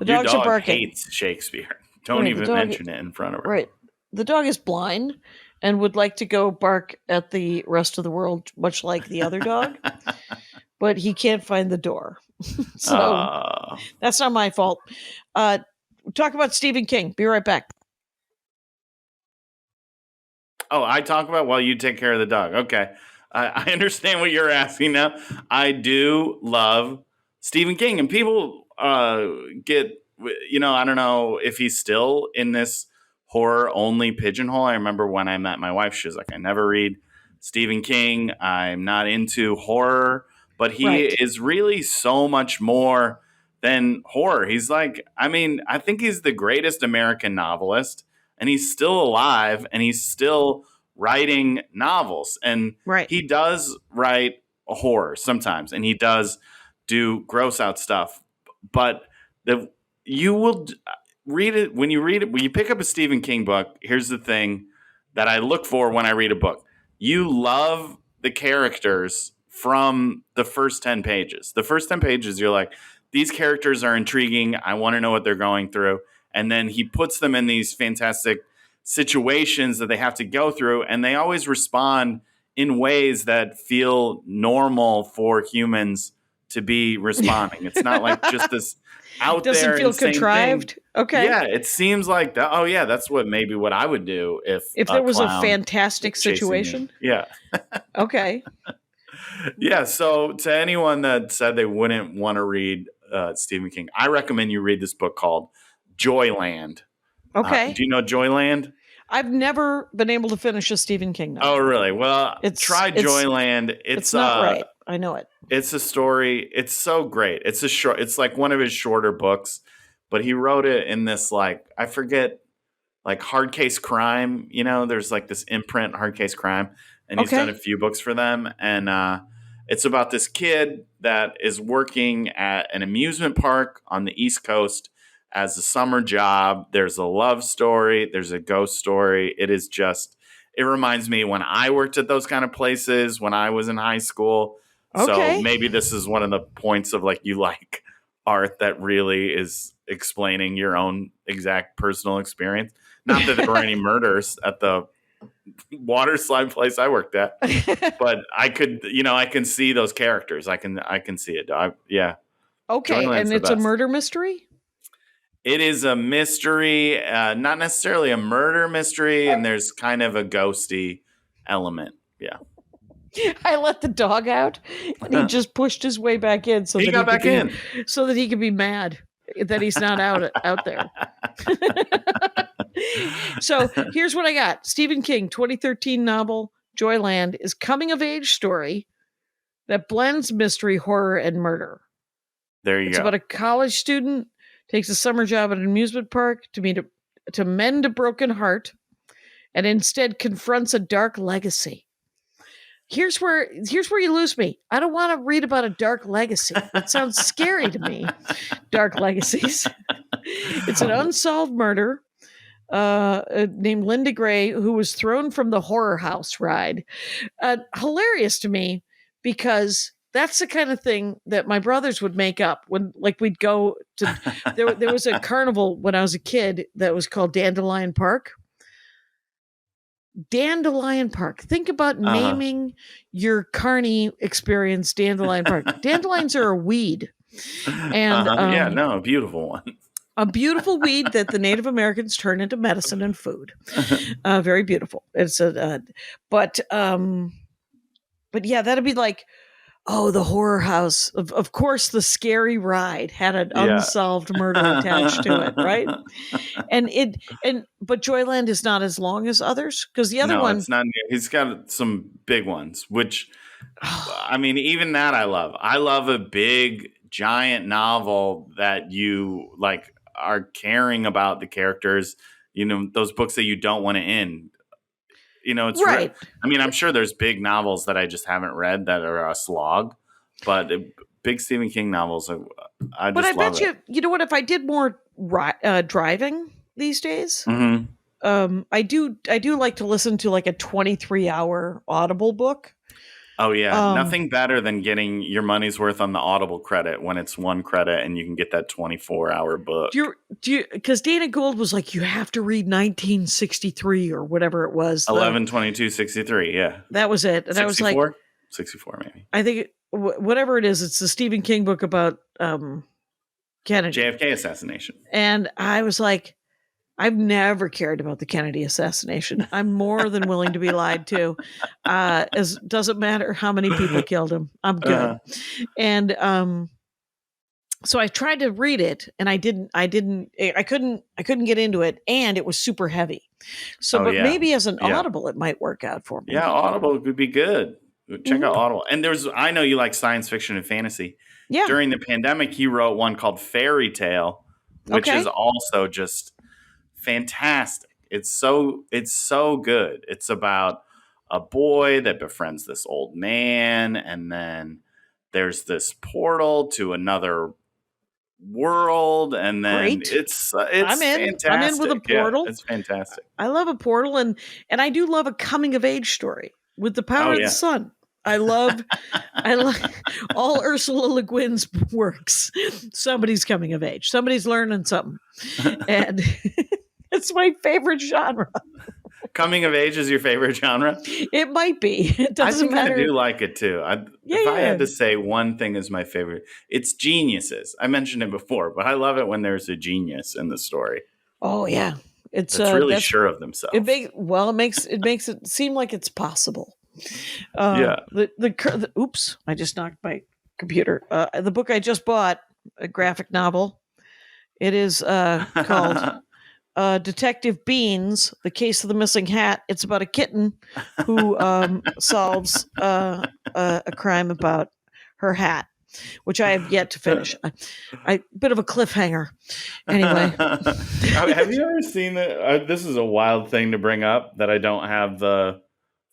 dogs are barking. Hates Shakespeare. Don't even mention it in front of her. Right. The dog is blind and would like to go bark at the rest of the world, much like the other dog. But he can't find the door. So that's not my fault. Talk about Stephen King. Be right back. Oh, I talk about while you take care of the dog. Okay. I understand what you're asking now. I do love Stephen King. And people get, I don't know if he's still in this horror-only pigeonhole. I remember when I met my wife, she was like, I never read Stephen King. I'm not into horror. But he is really so much more than horror. He's like, I think he's the greatest American novelist. And he's still alive, and he's still writing novels. And he does write horror sometimes, and he does do gross out stuff. But you will read it when you pick up a Stephen King book. Here's the thing that I look for when I read a book. You love the characters from the first 10 pages. The first 10 pages, you're like, these characters are intriguing. I want to know what they're going through. And then he puts them in these fantastic situations that they have to go through. And they always respond in ways that feel normal for humans to be responding. It's not like just this out there. Doesn't feel contrived. Thing. Okay. Yeah, it seems like that. Oh, yeah, that's what I would do if there was a fantastic situation. Yeah. Okay. Yeah. So to anyone that said they wouldn't want to read Stephen King, I recommend you read this book called Joyland. Okay. Do you know Joyland? I've never been able to finish a Stephen King novel. Oh, really? Well, try Joyland. It's not right. I know it. It's a story. It's so great. It's like one of his shorter books, but he wrote it in this, like, I forget, like Hard Case Crime. There's like this imprint, Hard Case Crime, and he's done a few books for them. And it's about this kid that is working at an amusement park on the East Coast as a summer job. There's a love story. There's a ghost story. It reminds me when I worked at those kind of places when I was in high school. Okay. So maybe this is one of the points of like, you like art that really is explaining your own exact personal experience. Not that there were any murders at the water slide place I worked at, but I can see those characters. I can see it. Yeah. Okay. Joyland's and it's a murder mystery? It is a mystery, not necessarily a murder mystery, and there's kind of a ghosty element. Yeah. I let the dog out, and he just pushed his way back in so that he could be mad that he's not out there. So here's what I got. Stephen King, 2013 novel, Joyland, is coming-of-age story that blends mystery, horror, and murder. There you go. It's about a college student takes a summer job at an amusement park to mend a broken heart and instead confronts a dark legacy. Here's where you lose me. I don't want to read about a dark legacy. That sounds scary to me. Dark legacies. It's an unsolved murder named Linda Gray, who was thrown from the horror house ride. Hilarious to me because that's the kind of thing that my brothers would make up when, like, we'd go to. There was a carnival when I was a kid that was called Dandelion Park. Dandelion Park. Think about naming your carny experience Dandelion Park. Dandelions are a weed. And a beautiful one. A beautiful weed that the Native Americans turn into medicine and food. Very beautiful. It's but yeah, that'd be like, oh, the horror house. Of course, the scary ride had an unsolved murder attached to it, right? But Joyland is not as long as others because the other one, it's not. He's got some big ones, which I mean, even that I love. I love a big, giant novel that you like are caring about the characters. You know, those books that you don't want to end. You know, it's right. I mean, I'm sure there's big novels that I just haven't read that are a slog, but big Stephen King novels, I just love it. You know what? If I did more driving these days, I do like to listen to like a 23-hour Audible book. Oh yeah, nothing better than getting your money's worth on the Audible credit when it's one credit and you can get that 24-hour book. Because Dana Gould was like, you have to read 1963 or whatever it was. 11/22/63, yeah. That was it. And 64? I was like, 64 maybe. I think whatever it is, it's the Stephen King book about Kennedy. JFK assassination. And I was like, I've never cared about the Kennedy assassination. I'm more than willing to be lied to. As doesn't matter how many people killed him. I'm good. And so I tried to read it, and I couldn't get into it, and it was super heavy. So, maybe as an Audible, it might work out for me. Yeah, Audible would be good. Check out Audible. And I know you like science fiction and fantasy. Yeah. During the pandemic, he wrote one called Fairy Tale, which is also just fantastic. It's so good. It's about a boy that befriends this old man, and then there's this portal to another world, and then it's I'm in. fantastic. I'm in with a portal. Yeah, it's fantastic. I love a portal, and I do love a coming of age story with the power of the sun. I love all Ursula Le Guin's works. Somebody's coming of age. Somebody's learning something, and it's my favorite genre. Coming of age is your favorite genre? It might be. It doesn't matter. I do like it too. If I had to say one thing is my favorite, it's geniuses. I mentioned it before, but I love it when there's a genius in the story. Oh yeah, it's really sure of themselves. It makes it seem like it's possible. Oops! I just knocked my computer. The book I just bought, a graphic novel. It is called Detective Beans: The Case of the Missing Hat. It's about a kitten who solves a crime about her hat, which I have yet to finish. I bit of a cliffhanger. Anyway, have you ever seen that? This is a wild thing to bring up that I don't have the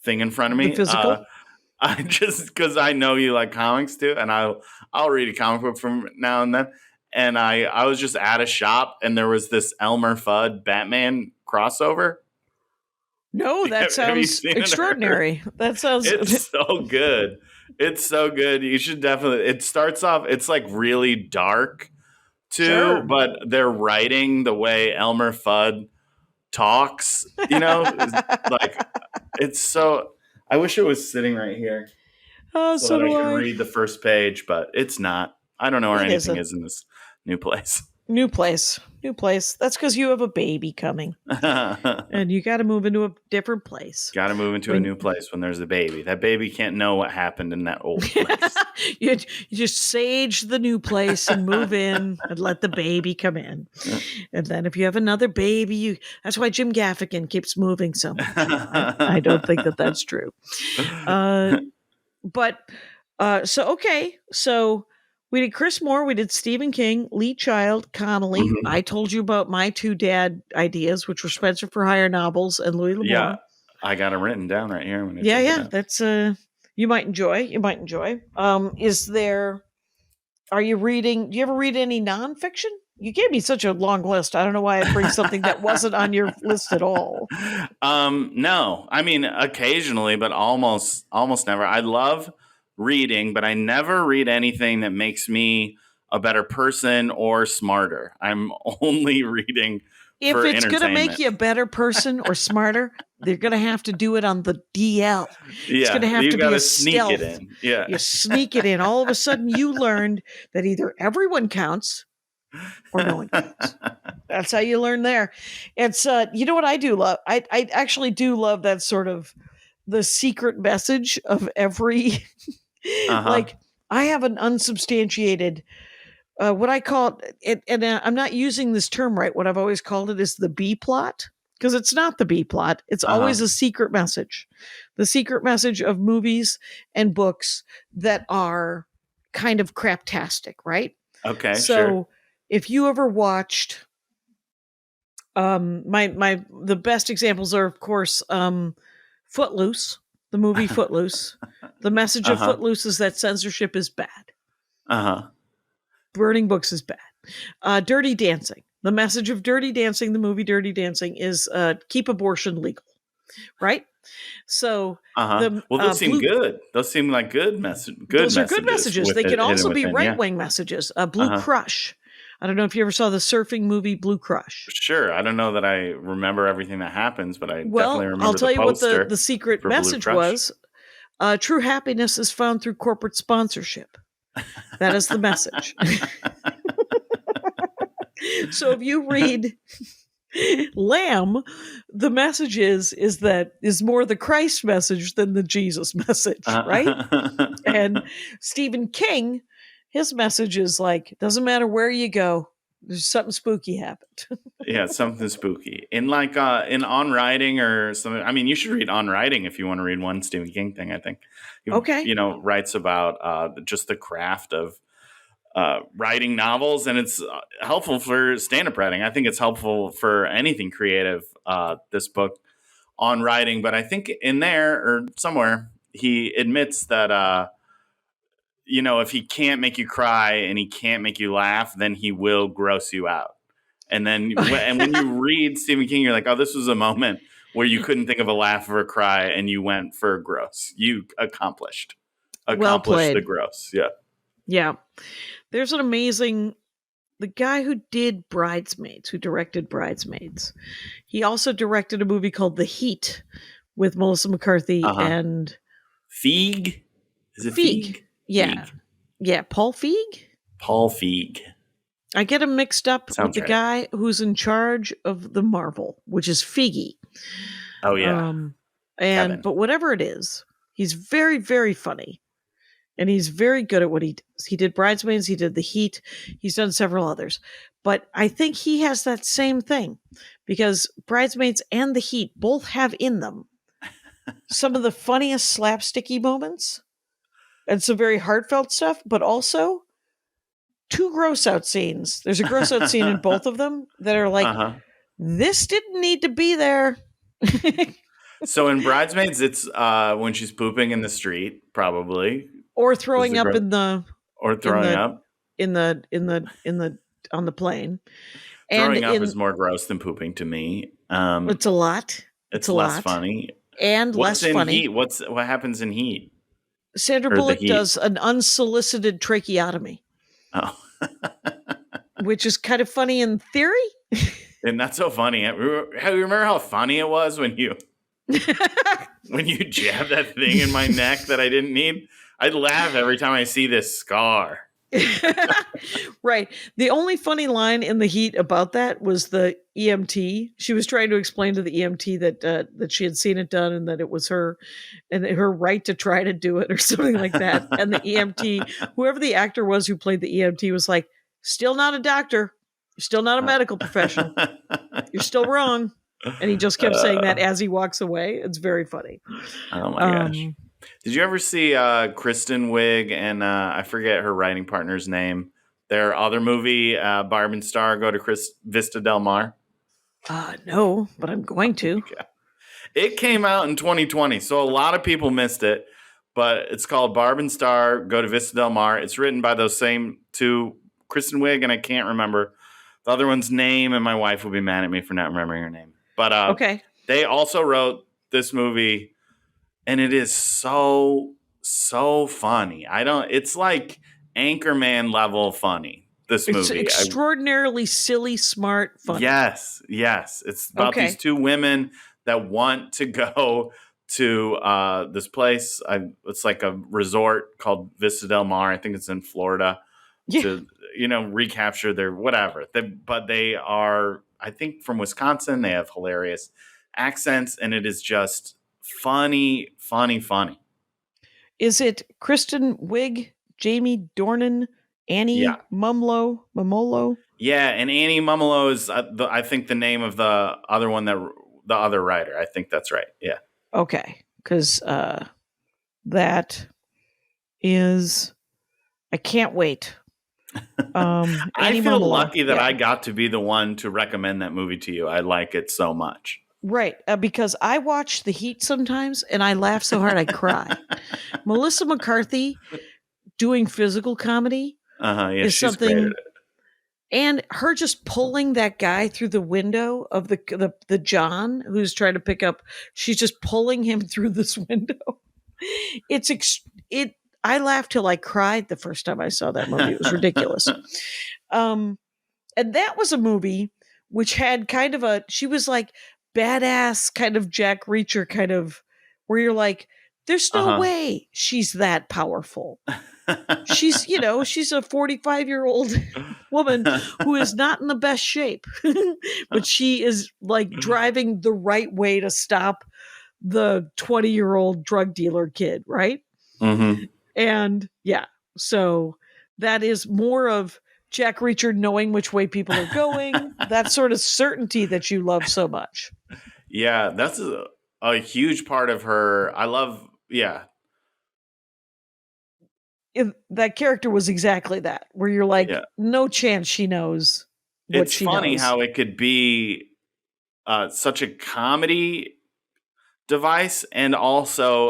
thing in front of me. The physical. I just because I know you like comics too, and I'll read a comic book from now and then. And I was just at a shop, and there was this Elmer Fudd Batman crossover. No, that sounds extraordinary. That sounds. It's so good. It's so good. You should definitely. It starts off. It's like really dark too, but they're writing the way Elmer Fudd talks. You know, like it's so. I wish it was sitting right here. Oh, so that do I could read the first page, but it's not. I don't know where anything is in this new place. New place. That's because you have a baby coming. And you got to move into a different place. Got to move into a new place when there's a baby. That baby can't know what happened in that old place. you just sage the new place and move in and let the baby come in. And then if you have another baby, that's why Jim Gaffigan keeps moving so much. I don't think that that's true. So We did Chris Moore. We did Stephen King, Lee Child, Connolly. Mhm. I told you about my two dad ideas, which were Spencer for Hire novels and Louis L'Amour. Yeah, I got them written down right here. When Yeah. That's you might enjoy. Are you reading? Do you ever read any nonfiction? You gave me such a long list. I don't know why I bring something that wasn't on your list at all. No, I mean occasionally, but almost never. I love reading, but I never read anything that makes me a better person or smarter. I'm only reading If for it's going to make entertainment. you a better person or smarter, they're going to have to do it on the DL. It's Yeah, going to have you to be gotta a sneak stealth. it in. Yeah, You sneak it in. All of a sudden, you learned that either everyone counts or no one counts. That's how you learn there. It's you know what I do love? I actually do love that sort of the secret message of every like I have an unsubstantiated what I call it, and I'm not using this term right. What I've always called it is the B plot, because it's not the B plot. It's always a secret message. The secret message of movies and books that are kind of craptastic, right? Okay, So sure. if you ever watched the best examples are of course Footloose, the movie Footloose. The message of Footloose is that censorship is bad. Burning books is bad. Dirty Dancing. The message of Dirty Dancing, the movie Dirty Dancing, is keep abortion legal, right? So, Well, those seem good. Those seem like good messages. Those are good messages. They can also be right-wing yeah. messages. Blue Crush. I don't know if you ever saw the surfing movie Blue Crush. Sure. I don't know that I remember everything that happens, but I definitely remember I'll tell you what poster the secret for Blue message Crush. was. True happiness is found through corporate sponsorship. That is the message. So if you read Lamb, the message is more the Christ message than the Jesus message, right? And Stephen King, his message is like, doesn't matter where you go, there's something spooky happened. Yeah, something spooky. In like in On Writing or something. I mean, you should read On Writing if you want to read one Stephen King thing, I think. Okay. Writes about just the craft of writing novels, and it's helpful for stand-up writing. I think it's helpful for anything creative, this book On Writing. But I think in there or somewhere, he admits that if he can't make you cry and he can't make you laugh, then he will gross you out. And then when you read Stephen King, you're like, oh, this was a moment where you couldn't think of a laugh or a cry and you went for gross. You accomplished Well played. the gross. Yeah. Yeah. There's the guy who did Bridesmaids, who directed Bridesmaids. He also directed a movie called The Heat with Melissa McCarthy and Feig? Is it Feig? Yeah. Feig. Yeah, Paul Feig? Paul Feig. I get him mixed up Sounds with the guy who's in charge of the Marvel, which is Feige. Oh yeah. But whatever it is, he's very, very funny. And he's very good at what he does. He did Bridesmaids, he did The Heat, he's done several others. But I think he has that same thing, because Bridesmaids and The Heat both have in them some of the funniest slapsticky moments and some very heartfelt stuff, but also two gross out scenes. There's a gross out scene in both of them that are like, this didn't need to be there. So in Bridesmaids, it's when she's pooping in the street, probably. Or throwing up on the plane. Throwing up is more gross than pooping to me. It's a lot. It's less funny. And What's less in funny. Heat? What happens in Heat? Sandra Bullock does an unsolicited tracheotomy. Oh. Which is kind of funny in theory. And that's so funny. Remember how funny it was when you jabbed that thing in my neck that I didn't need? I'd laugh every time I see this scar. Right. The only funny line in The Heat about that was the EMT. She was trying to explain to the EMT that she had seen it done and that it was her right to try to do it or something like that. And the EMT, whoever the actor was who played the EMT, was like, still not a doctor. You're still not a medical professional. You're still wrong. And he just kept saying that as he walks away. It's very funny. Oh my gosh. Did you ever see Kristen Wiig and I forget her writing partner's name? Their other movie, Barb and Star, go to Vista Del Mar. No, but I'm going to. Yeah. It came out in 2020, so a lot of people missed it. But it's called Barb and Star, Go to Vista Del Mar. It's written by those same two, Kristen Wiig, and I can't remember the other one's name, and my wife will be mad at me for not remembering her name. But Okay. they also wrote this movie, and it is so funny. It's like Anchorman level funny, this It's movie. extraordinarily silly, smart, funny. Yes. It's about Okay. these two women that want to go to this place. It's like a resort called Vista Del Mar. I think it's in Florida. Yeah. To recapture their whatever. But they are, I think, from Wisconsin. They have hilarious accents, and it is just funny. Is it Kristen Wiig, Jamie Dornan, Annie Mamolo? Yeah, and Annie Mumolo is, I think, the name of the other one, the other writer. I think that's right. Yeah. Okay, because that is, I can't wait. I feel lucky that I got to be the one to recommend that movie to you. I like it so much. Right, because I watch The Heat sometimes, and I laugh so hard I cry. Melissa McCarthy doing physical comedy Yeah, is she's great at it. And her just pulling that guy through the window of the John who's trying to pick up. She's just pulling him through this window. I laughed till I cried the first time I saw that movie. It was ridiculous. And that was a movie which had kind of she was like badass kind of Jack Reacher kind of, where you're like, there's no way she's that powerful. She's, she's a 45-year-old woman who is not in the best shape, but she is like driving the right way to stop the 20-year-old drug dealer kid. Right. Mm-hmm. And yeah, so that is more of Jack Reacher knowing which way people are going, that sort of certainty that you love so much. Yeah, that's a huge part of her. I love, that character was exactly that, where you're like, no chance she knows what she knows. It's funny how it could be such a comedy device and also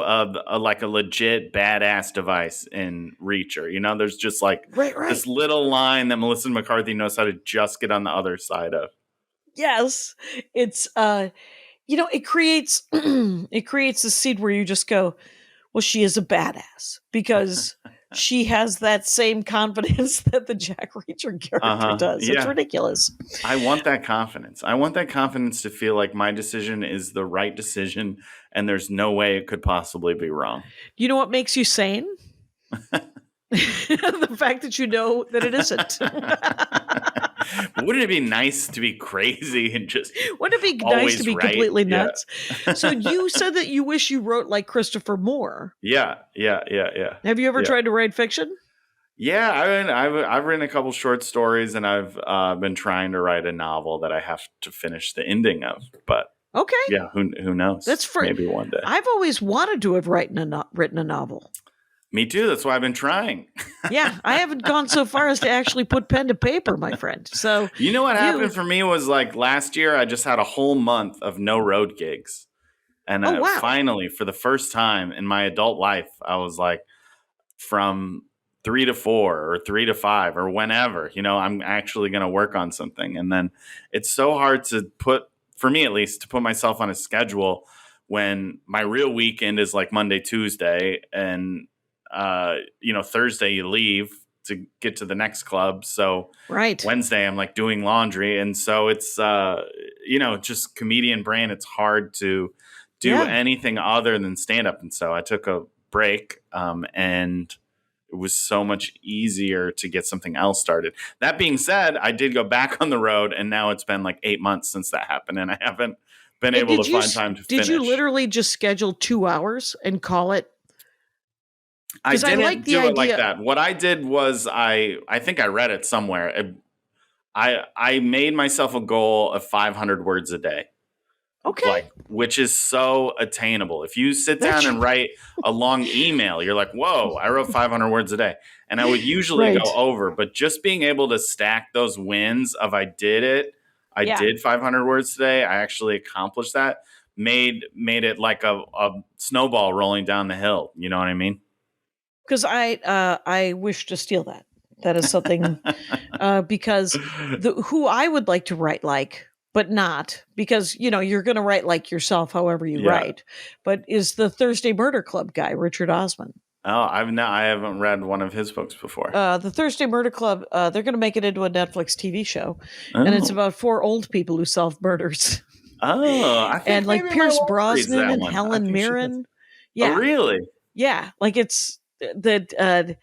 like a legit badass device in Reacher. There's just like this little line that Melissa McCarthy knows how to just get on the other side of. Yes, it's it creates a scene where you just go, well, she is a badass because she has that same confidence that the Jack Reacher character does. It's ridiculous. I want that confidence. I want that confidence to feel like my decision is the right decision and there's no way it could possibly be wrong. You know what makes you sane? The fact that you know that it isn't. Wouldn't it be nice to be crazy and just wouldn't it be nice to be completely nuts? So you said that you wish you wrote like Christopher Moore. Yeah. Have you ever tried to write fiction? Yeah, I've written a couple short stories, and I've been trying to write a novel that I have to finish the ending of. But okay, yeah, who knows? Maybe one day. I've always wanted to have written a novel. Me too. That's why I've been trying. Yeah, I haven't gone so far as to actually put pen to paper, my friend. So you know what happened for me was like last year, I just had a whole month of no road gigs. And finally, for the first time in my adult life, I was like, from 3 to 4 or 3 to 5 or whenever, I'm actually going to work on something. And then it's so hard to for me at least, to put myself on a schedule when my real weekend is like Monday, Tuesday, and Thursday you leave to get to the next club. So Wednesday I'm like doing laundry. And so it's, just comedian brain. It's hard to do anything other than stand up. And so I took a break and it was so much easier to get something else started. That being said, I did go back on the road and now it's been like 8 months since that happened. And I haven't been able to find time to finish. Did you literally just schedule 2 hours and call it? I didn't do it like that. What I did was I think I read it somewhere. I made myself a goal of 500 words a day. Okay. Like, which is so attainable. If you sit down and write a long email, you're like, whoa, I wrote 500 words a day. And I would usually Right. go over, but just being able to stack those wins of I did it, I did 500 words today, I actually accomplished that, made it like a snowball rolling down the hill. You know what I mean? Because I wish to steal that. That is something because who I would like to write like, but not because, you're going to write like yourself, however you write, but is the Thursday Murder Club guy, Richard Osman. Oh, I haven't read one of his books before. The Thursday Murder Club, they're going to make it into a Netflix TV show, and it's about 4 old people who solve murders. Oh, I think and like maybe Pierce my wife reads Brosnan that and one. I Helen think she Mirren. does. Yeah, Oh, really? yeah, like it's that.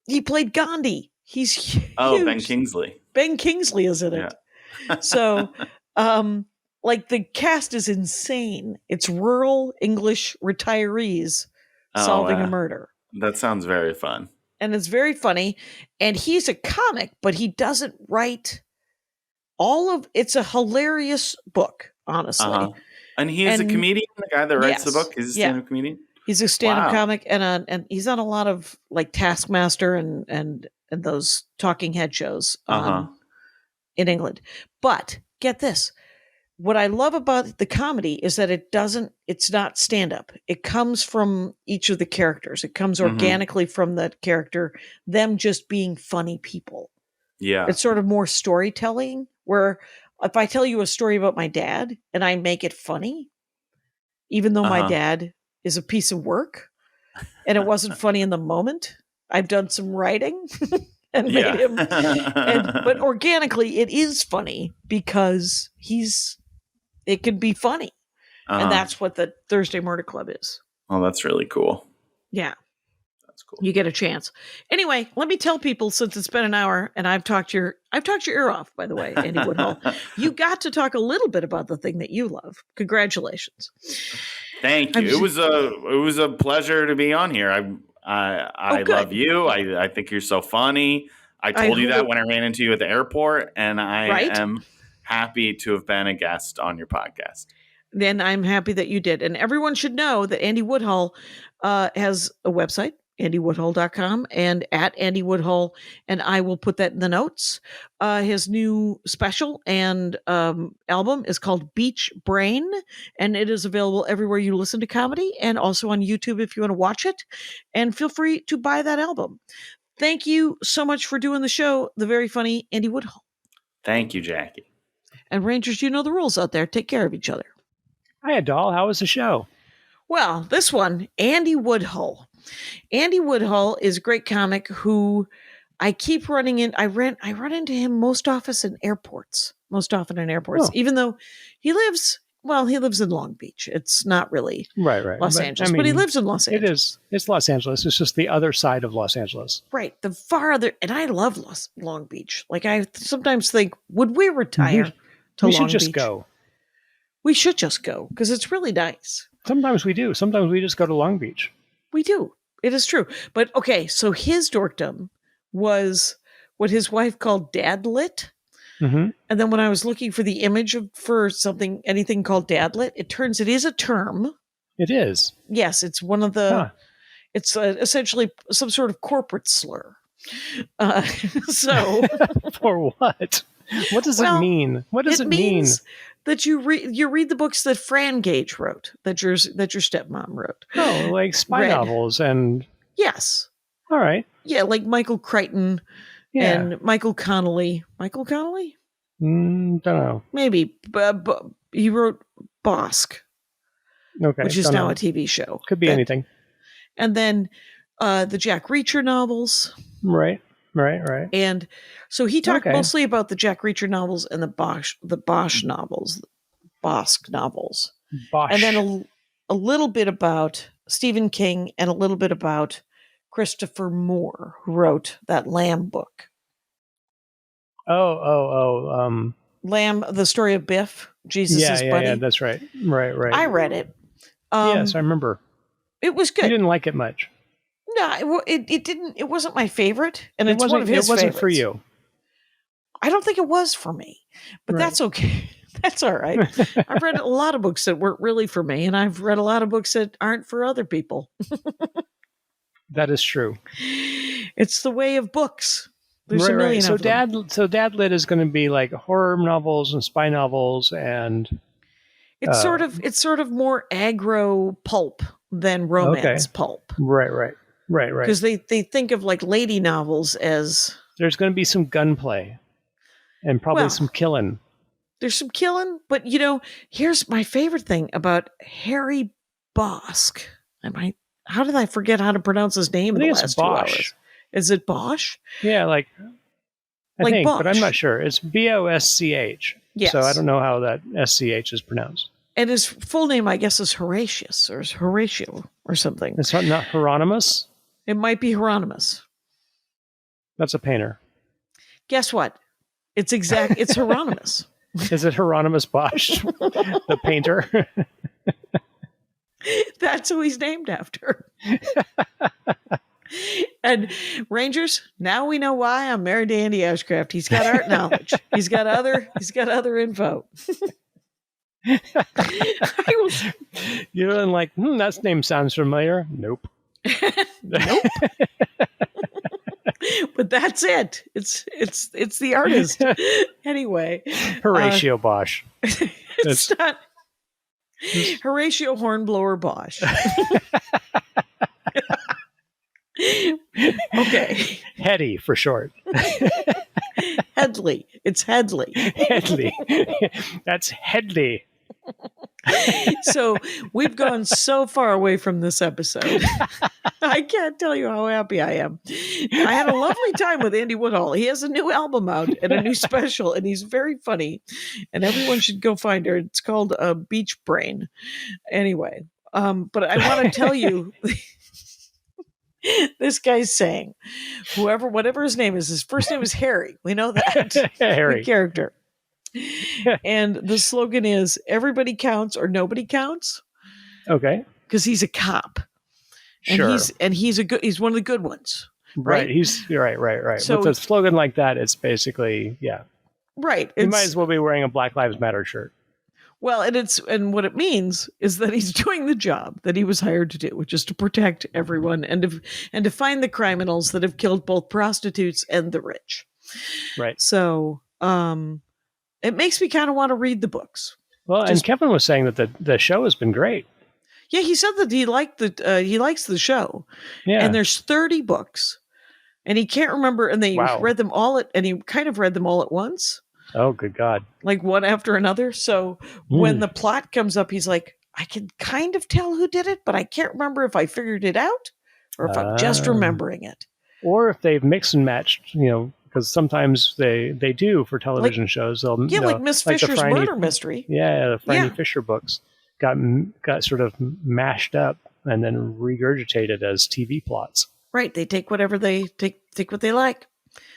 He played Gandhi. He's huge. Oh, Ben Kingsley. Ben Kingsley is in it. So, like the cast is insane. It's rural English retayees solving a murder. That sounds very fun. And it's very funny. And he's a comic, but he doesn't write it's a hilarious book, honestly. And he is a comedian, the guy that writes the book. He's a stand-up comedian. He's a stand-up comic, and he's on a lot of like Taskmaster and those talking head shows in England. But get this. What I love about the comedy is that it's not stand-up. It comes from each of the characters. It comes organically from the character, them just being funny people. Yeah. It's sort of more storytelling, where if I tell you a story about my dad and I make it funny, even though my dad is a piece of work and it wasn't funny in the moment, I've done some writing and made him. But organically, it is funny because it can be funny. And that's what the Thursday Murder Club is. Oh, that's really cool. Yeah. That's cool. You get a chance. Anyway, let me tell people, since it's been an hour and I've talked your ear off, by the way, Andy Woodhull. You got to talk a little bit about the thing that you love. Congratulations. Thank you. It was a pleasure to be on here. I love you. I think you're so funny. I told you that when I ran into you at the airport, and I am happy to have been a guest on your podcast. Then I'm happy that you did. And everyone should know that Andy Woodhull has a website, andywoodhull.com, and at Andy Woodhull, and I will put that in the notes. His new special and album is called Beach Brain, and it is available everywhere you listen to comedy, and also on YouTube if you want to watch it. And feel free to buy that album. Thank you so much for doing the show, the very funny Andy Woodhull. Thank you, Jackie. And Rangers, you know the rules out there. Take care of each other. Hiya, doll. How was the show? Well, this one, Andy Woodhull. Andy Woodhull is a great comic who I keep running in. I run into him most often in airports, even though he lives in Long Beach. It's not really Los Angeles, but he lives in Los Angeles. It's Los Angeles. It's just the other side of Los Angeles. Right. The farther, and I love Long Beach. Like I sometimes think, would we retire to Long Beach? We should just go. We should just go because it's really nice. Sometimes we do. Sometimes we just go to Long Beach. We do. It is true. But okay, so his dorkdom was what his wife called dad lit. Mm-hmm. And then when I was looking for the image for anything called dad lit, it is a term. It is. Yes, it's one of the, it's essentially some sort of corporate slur. So for what? What does it mean? What does it mean? That you read the books that Fran Gage wrote, that your stepmom wrote. Oh, like spy novels and yes. All right. Yeah, like Michael Crichton and Michael Connolly. Michael Connolly? Don't know. Maybe, but he wrote Bosk, which is now a TV show. Could be anything. And then the Jack Reacher novels. Right. And so he talked mostly about the Jack Reacher novels and the Bosch novels, Bosk novels. Bosch. And then a little bit about Stephen King and a little bit about Christopher Moore, who wrote that Lamb book. Lamb, the story of Biff, Jesus' buddy. Yeah, that's right. Right. I read it. Yes, I remember. It was good. You didn't like it much. No, it didn't. It wasn't my favorite, and it's one of his favorites. It wasn't for you. I don't think it was for me, but that's okay. That's all right. I've read a lot of books that weren't really for me, and I've read a lot of books that aren't for other people. That is true. It's the way of books. There's a million So of them. Dad Lit is going to be like horror novels and spy novels, and It's sort of more aggro pulp than romance pulp. right. Because they think of like lady novels as There's going to be some gunplay, and probably some killing. There's some killing, but here's my favorite thing about Harry Bosk. How did I forget how to pronounce his name in the last 2 hours? Is it Bosch? Yeah, I think, Bosch. but I'm not sure. It's Bosch. Yes. So I don't know how that SCH is pronounced. And his full name, I guess, is Horatius or Horatio or something. It's not Hieronymus? It might be Hieronymus. That's a painter. Guess what? It's Hieronymus. Is it Hieronymus Bosch, the painter? That's who he's named after. And Rangers, now we know why I'm married to Andy Ashcraft. He's got art knowledge. He's got other info. You're like, that name sounds familiar. Nope. Nope. But that's it. It's the artist. Anyway. Horatio Bosch. It's not Horatio Hornblower Bosch. Okay. Hetty for short. Headley. It's Headley. Headley. That's Headley. So we've gone so far away from this episode. I can't tell you how happy I am. I had a lovely time with Andy Woodhull. He has a new album out and a new special, and he's very funny. And everyone should go find her. It's called Beach Brain. Anyway, but I want to tell you, this guy's saying, whatever his name is, his first name is Harry. We know that. Harry. The character. And the slogan is everybody counts or nobody counts. Okay. Because he's a cop. Sure. And he's one of the good ones. Right. He's right. So, with a slogan like that, it's basically, yeah. Right. He might as well be wearing a Black Lives Matter shirt. Well, and what it means is that he's doing the job that he was hired to do, which is to protect everyone and to find the criminals that have killed both prostitutes and the rich. Right. So, it makes me kind of want to read the books. Well, and Kevin was saying that the show has been great. Yeah, he said that he likes the show. Yeah. And there's 30 books. And he can't remember, and he read them all and he kind of read them all at once. Oh, good God. Like one after another. So when the plot comes up, he's like, I can kind of tell who did it, but I can't remember if I figured it out or if I'm just remembering it. Or if they've mixed and matched, because sometimes they do for television shows. They'll, like Miss Fisher's murder mystery. Yeah, the Franny Fisher books got sort of mashed up and then regurgitated as TV plots. Right. They take whatever they take what they like.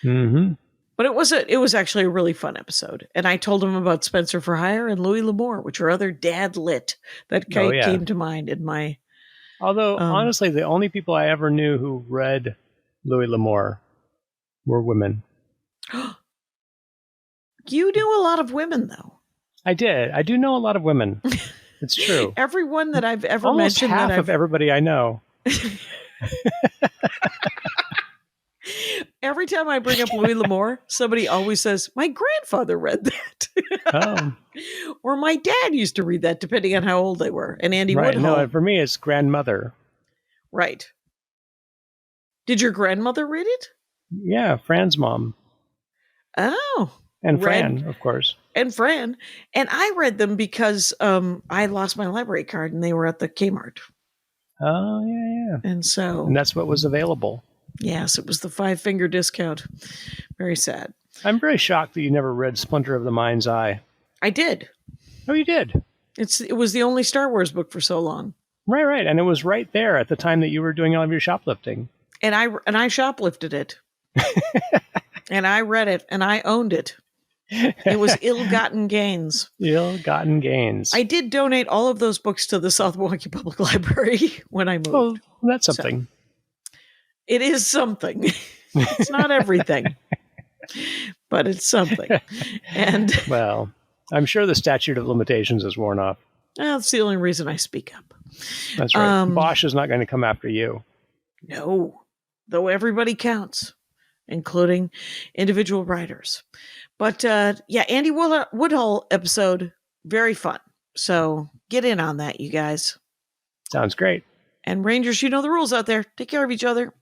Mm-hmm. But it was actually a really fun episode. And I told him about Spencer for Hire and Louis L'Amour, which are other dad lit that came to mind in my... Although, honestly, the only people I ever knew who read Louis L'Amour were women. You knew a lot of women, though. I did. I do know a lot of women. It's true. Everyone that I've ever Almost mentioned... half of everybody I know. Every time I bring up Louis L'Amour, somebody always says, my grandfather read that. Or my dad used to read that, depending on how old they were. And Andy Woodhull. No, for me, it's grandmother. Right. Did your grandmother read it? Yeah, Fran's mom. Oh. And Fran, of course. And Fran. And I read them because I lost my library card and they were at the Kmart. Oh, yeah. And that's what was available. Yes, it was the 5-finger discount. Very sad. I'm very shocked that you never read Splinter of the Mind's Eye. I did. Oh, you did? It was the only Star Wars book for so long. Right. And it was right there at the time that you were doing all of your shoplifting. And I shoplifted it. And I read it and I owned it. It was ill-gotten gains. Ill-gotten gains. I did donate all of those books to the South Milwaukee Public Library when I moved. Well, that's something. So, it is something. It's not everything, but it's something. And I'm sure the statute of limitations is worn off. That's the only reason I speak up. That's right. Bosch is not going to come after you. No, though everybody counts, including individual writers. But Andy Woodhull episode, very fun. So get in on that, you guys. Sounds great. And Rangers, you know the rules out there. Take care of each other.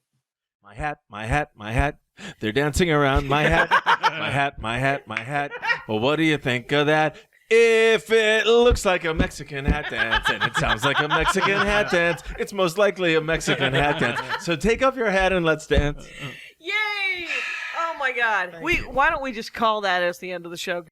My hat, my hat, my hat. They're dancing around my hat. My hat, my hat, my hat. Well, what do you think of that? If it looks like a Mexican hat dance and it sounds like a Mexican hat dance, it's most likely a Mexican hat dance. So take off your hat and let's dance. Yay! Oh my God. Why don't we just call that as the end of the show?